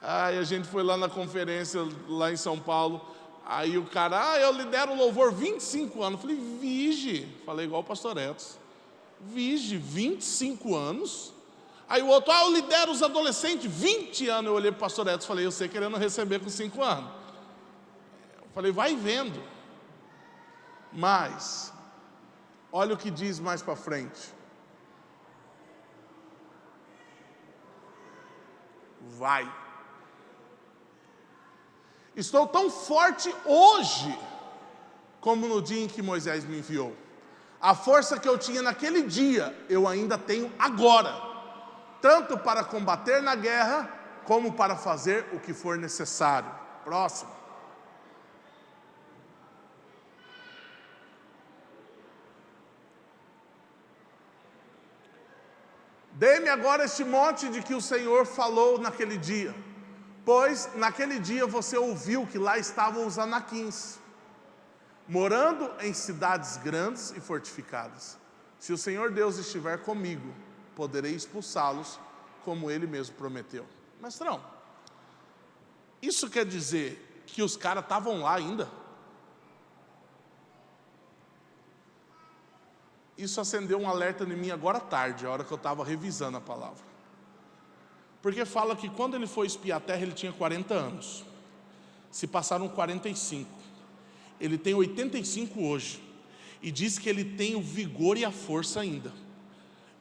Aí a gente foi lá na conferência, lá em São Paulo. Aí o cara, eu lidero o louvor 25 anos. Falei, vige. Falei igual o pastor Etos. Vige, 25 anos. Aí o outro, eu lidero os adolescentes, 20 anos. Eu olhei para o pastor Edson e falei, eu sei querendo receber com 5 anos. Eu falei, vai vendo. Mas, olha o que diz mais para frente. Vai. Estou tão forte hoje, como no dia em que Moisés me enviou. A força que eu tinha naquele dia, eu ainda tenho agora. Tanto para combater na guerra, como para fazer o que for necessário. Próximo. Dê-me agora este monte de que o Senhor falou naquele dia. Pois naquele dia você ouviu que lá estavam os anaquins, morando em cidades grandes e fortificadas. Se o Senhor Deus estiver comigo, poderei expulsá-los, como Ele mesmo prometeu. Mestrão, isso quer dizer que os caras estavam lá ainda? Isso acendeu um alerta em mim agora à tarde, a hora que eu estava revisando a palavra. Porque fala que quando ele foi espiar a terra, ele tinha 40 anos. Se passaram 45. Ele tem 85 hoje. E diz que ele tem o vigor e a força ainda.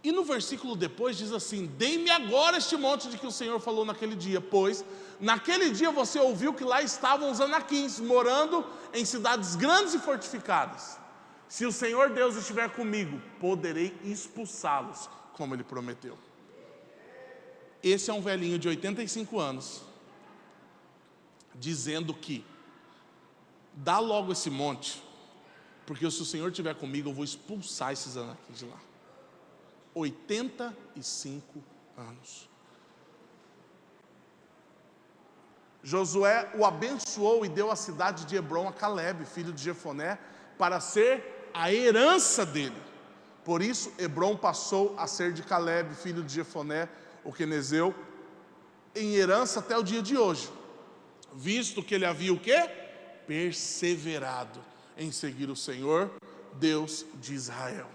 E no versículo depois diz assim, dê-me agora este monte de que o Senhor falou naquele dia, pois naquele dia você ouviu que lá estavam os anaquins, morando em cidades grandes e fortificadas. Se o Senhor Deus estiver comigo, poderei expulsá-los, como Ele prometeu. Esse é um velhinho de 85 anos, dizendo que, dá logo esse monte, porque se o Senhor estiver comigo, eu vou expulsar esses anaquins de lá. 85 anos. Josué o abençoou e deu a cidade de Hebrom a Calebe, filho de Jefoné, para ser a herança dele. Por isso, Hebrom passou a ser de Calebe, filho de Jefoné, o quenezeu, em herança até o dia de hoje, visto que ele havia o quê? Perseverado em seguir o Senhor, Deus de Israel.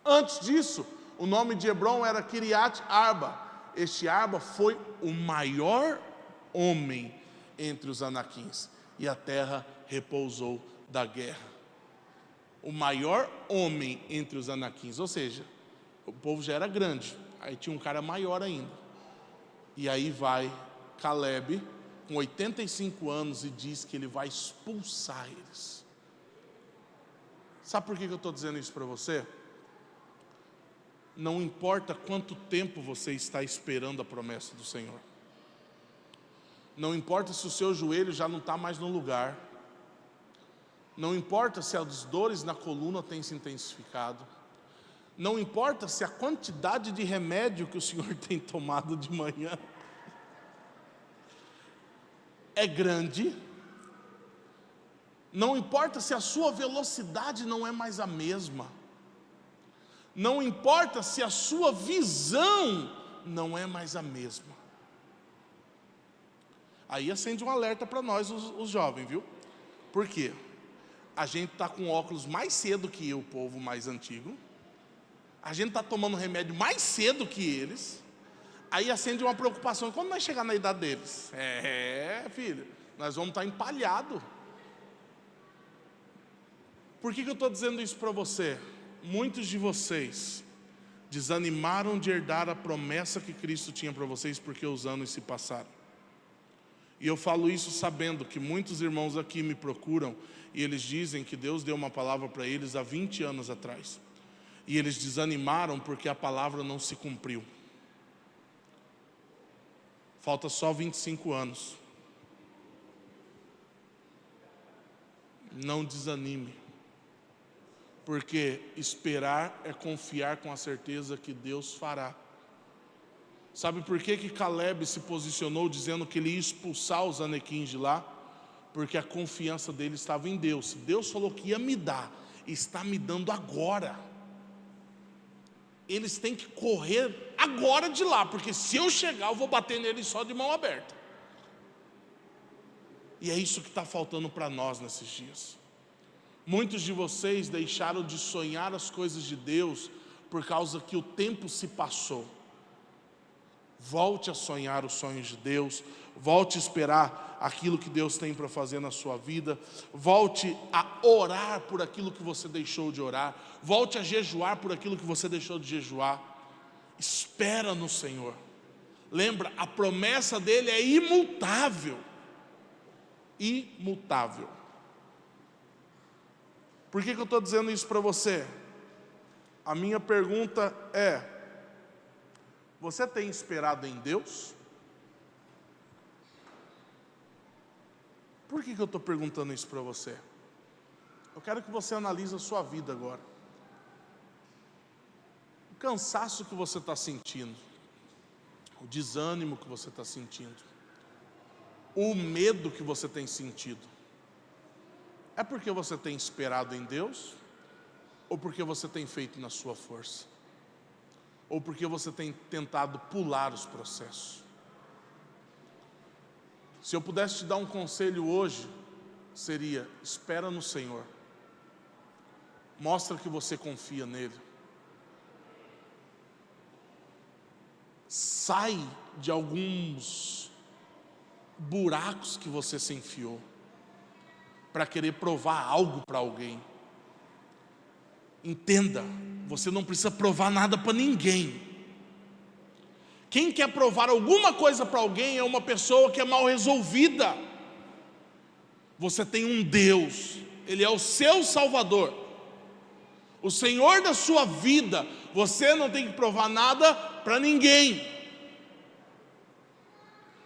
Antes disso, o nome de Hebrom era Kiriat Arba. Este Arba foi o maior homem entre os anaquins, e a terra repousou da guerra. O maior homem entre os anaquins, ou seja, o povo já era grande, aí tinha um cara maior ainda. E aí vai Calebe, com 85 anos, e diz que ele vai expulsar eles. Sabe por que eu estou dizendo isso para você? Não importa quanto tempo você está esperando a promessa do Senhor. Não importa se o seu joelho já não está mais no lugar. Não importa se as dores na coluna têm se intensificado. Não importa se a quantidade de remédio que o Senhor tem tomado de manhã é grande. Não importa se a sua velocidade não é mais a mesma. Não importa se a sua visão não é mais a mesma. Aí acende um alerta para nós, os jovens, viu? Por quê? A gente está com óculos mais cedo que o povo mais antigo. A gente está tomando remédio mais cedo que eles. Aí acende uma preocupação. Quando nós chegar na idade deles? Filho, nós vamos estar empalhados. Por que eu estou dizendo isso para você? Muitos de vocês desanimaram de herdar a promessa que Cristo tinha para vocês porque os anos se passaram. E eu falo isso sabendo que muitos irmãos aqui me procuram e eles dizem que Deus deu uma palavra para eles há 20 anos atrás. E eles desanimaram porque a palavra não se cumpriu. Falta só 25 anos. Não desanime, porque esperar é confiar com a certeza que Deus fará. Sabe por que Caleb se posicionou dizendo que ele ia expulsar os anequins de lá? Porque a confiança dele estava em Deus. Se Deus falou que ia me dar, está me dando agora. Eles têm que correr agora de lá, porque se eu chegar eu vou bater neles só de mão aberta. E é isso que está faltando para nós nesses dias. Muitos de vocês deixaram de sonhar as coisas de Deus por causa que o tempo se passou. Volte a sonhar os sonhos de Deus, volte a esperar aquilo que Deus tem para fazer na sua vida, volte a orar por aquilo que você deixou de orar, volte a jejuar por aquilo que você deixou de jejuar. Espera no Senhor. Lembra, a promessa dele é imutável. Imutável. Por que eu estou dizendo isso para você? A minha pergunta é: você tem esperado em Deus? Por que eu estou perguntando isso para você? Eu quero que você analise a sua vida agora. O cansaço que você está sentindo, o desânimo que você está sentindo, o medo que você tem sentido, é porque você tem esperado em Deus? Ou porque você tem feito na sua força? Ou porque você tem tentado pular os processos? Se eu pudesse te dar um conselho hoje, seria: espera no Senhor. Mostra que você confia nele. Sai de alguns buracos que você se enfiou para querer provar algo para alguém. Entenda, você não precisa provar nada para ninguém. Quem quer provar alguma coisa para alguém é uma pessoa que é mal resolvida. Você tem um Deus, Ele é o seu Salvador, o Senhor da sua vida. Você não tem que provar nada para ninguém.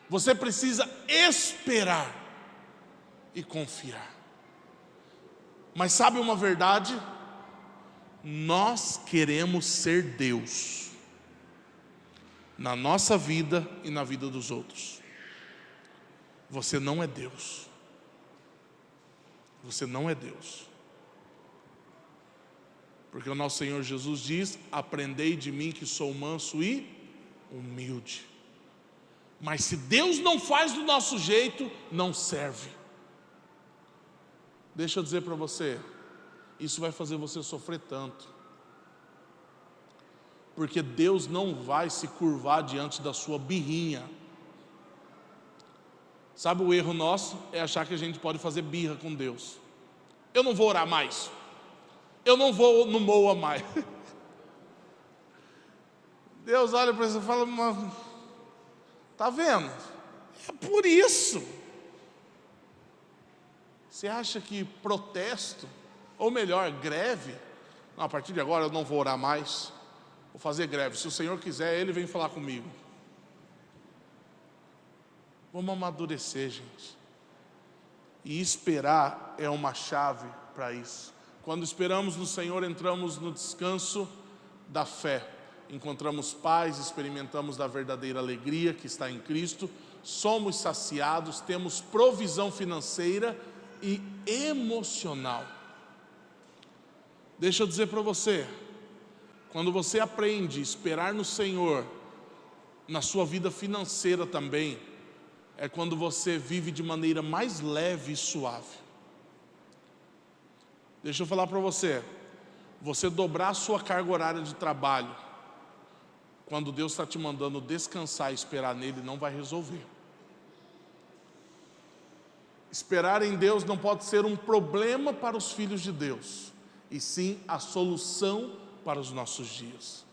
Você precisa esperar e confiar. Mas sabe uma verdade? Nós queremos ser Deus na nossa vida e na vida dos outros. Você não é Deus. Você não é Deus. Porque o nosso Senhor Jesus diz: aprendei de mim que sou manso e humilde. Mas se Deus não faz do nosso jeito, não serve. Deixa eu dizer para você, isso vai fazer você sofrer tanto. Porque Deus não vai se curvar diante da sua birrinha. Sabe, o erro nosso é achar que a gente pode fazer birra com Deus. Eu não vou orar mais. Eu não vou no MOA mais. Deus olha para você e fala: mas, tá vendo? É por isso. Você acha que protesto, ou melhor, greve? Não, a partir de agora eu não vou orar mais. Vou fazer greve. Se o Senhor quiser, Ele vem falar comigo. Vamos amadurecer, gente. E esperar é uma chave para isso. Quando esperamos no Senhor, entramos no descanso da fé. Encontramos paz, experimentamos da verdadeira alegria que está em Cristo. Somos saciados, temos provisão financeira e emocional. Deixa eu dizer para você, quando você aprende a esperar no Senhor, na sua vida financeira também, é quando você vive de maneira mais leve e suave. Deixa eu falar para você, você dobrar a sua carga horária de trabalho, quando Deus está te mandando descansar e esperar nele, não vai resolver. Esperar em Deus não pode ser um problema para os filhos de Deus, e sim a solução para os nossos dias.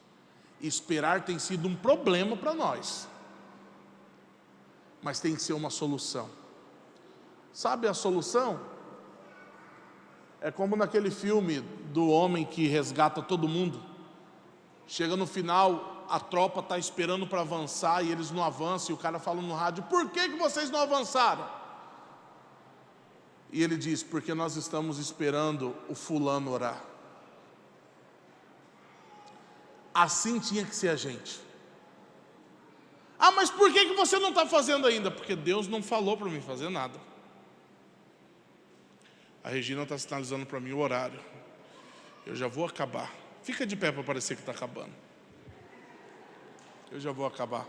Esperar tem sido um problema para nós, mas tem que ser uma solução. Sabe a solução? É como naquele filme do homem que resgata todo mundo. Chega no final, a tropa está esperando para avançar e eles não avançam, e o cara fala no rádio: por que vocês não avançaram? E ele diz: porque nós estamos esperando o fulano orar. Assim tinha que ser a gente. Ah, mas por que você não está fazendo ainda? Porque Deus não falou para mim fazer nada. A Regina está sinalizando para mim o horário. Eu já vou acabar. Fica de pé para parecer que está acabando. Eu já vou acabar.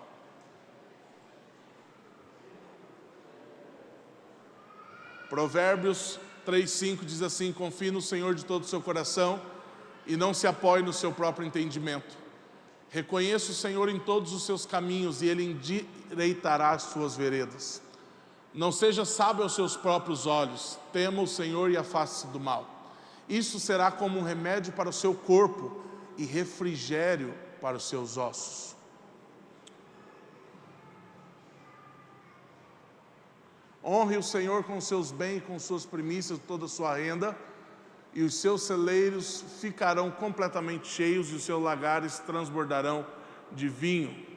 Provérbios 3:5 diz assim: confie no Senhor de todo o seu coração e não se apoie no seu próprio entendimento. Reconheça o Senhor em todos os seus caminhos e Ele endireitará as suas veredas. Não seja sábio aos seus próprios olhos, tema o Senhor e afaste-se do mal. Isso será como um remédio para o seu corpo e refrigério para os seus ossos. Honre o Senhor com seus bens e com suas primícias, toda a sua renda, e os seus celeiros ficarão completamente cheios e os seus lagares transbordarão de vinho.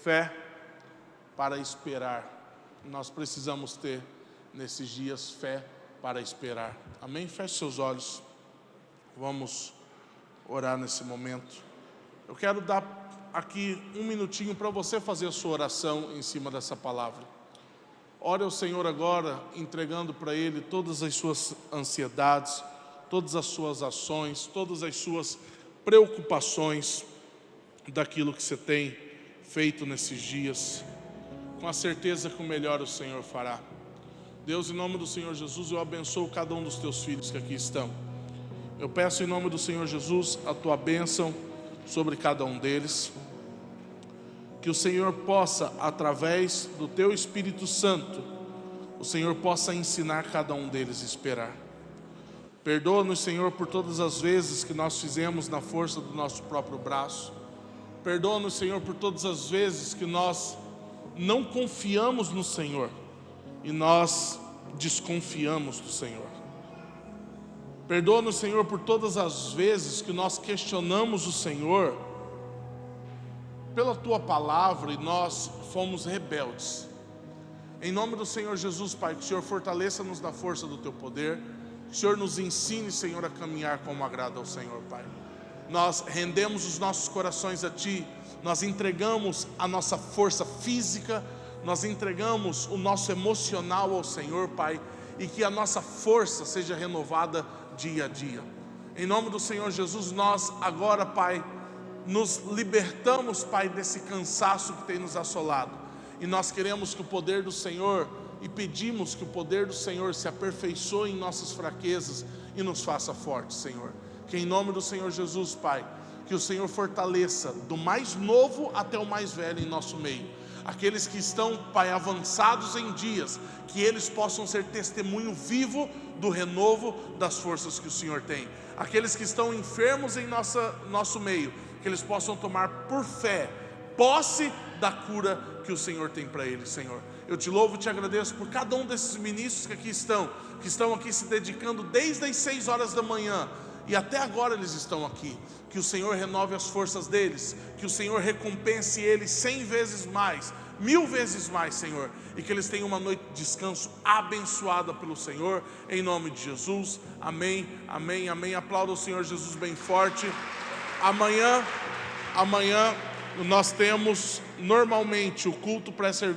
Fé para esperar. Nós precisamos ter nesses dias fé para esperar. Amém? Feche seus olhos. Vamos orar nesse momento. Eu quero dar aqui um minutinho para você fazer a sua oração em cima dessa palavra. Ore ao Senhor agora, entregando para Ele todas as suas ansiedades, todas as suas ações, todas as suas preocupações daquilo que você tem feito nesses dias, com a certeza que o melhor o Senhor fará. Deus, em nome do Senhor Jesus, eu abençoo cada um dos teus filhos que aqui estão. Eu peço em nome do Senhor Jesus a tua bênção sobre cada um deles, que o Senhor possa, através do teu Espírito Santo, o Senhor possa ensinar cada um deles a esperar. Perdoa-nos, Senhor, por todas as vezes que nós fizemos na força do nosso próprio braço. Perdoa-nos, Senhor, por todas as vezes que nós não confiamos no Senhor e nós desconfiamos do Senhor. Perdoa-nos, Senhor, por todas as vezes que nós questionamos o Senhor pela Tua palavra e nós fomos rebeldes. Em nome do Senhor Jesus, Pai, que o Senhor fortaleça-nos na força do Teu poder, que o Senhor nos ensine, Senhor, a caminhar como agrada ao Senhor, Pai. Nós rendemos os nossos corações a Ti, nós entregamos a nossa força física, nós entregamos o nosso emocional ao Senhor, Pai, e que a nossa força seja renovada dia a dia. Em nome do Senhor Jesus, nós agora, Pai, nos libertamos, Pai, desse cansaço que tem nos assolado, e nós queremos que o poder do Senhor, e pedimos que o poder do Senhor se aperfeiçoe em nossas fraquezas e nos faça fortes, Senhor. Que em nome do Senhor Jesus, Pai, que o Senhor fortaleça do mais novo até o mais velho em nosso meio. Aqueles que estão, Pai, avançados em dias, que eles possam ser testemunho vivo do renovo das forças que o Senhor tem. Aqueles que estão enfermos em nosso meio, que eles possam tomar por fé posse da cura que o Senhor tem para eles, Senhor. Eu te louvo e te agradeço por cada um desses ministros que estão aqui se dedicando desde as 6 horas da manhã, e até agora eles estão aqui. Que o Senhor renove as forças deles, que o Senhor recompense eles 100 vezes mais, 1000 vezes mais, Senhor, e que eles tenham uma noite de descanso abençoada pelo Senhor, em nome de Jesus. Amém, amém, amém. Aplauda o Senhor Jesus bem forte. Amanhã nós temos normalmente o culto pré-serviço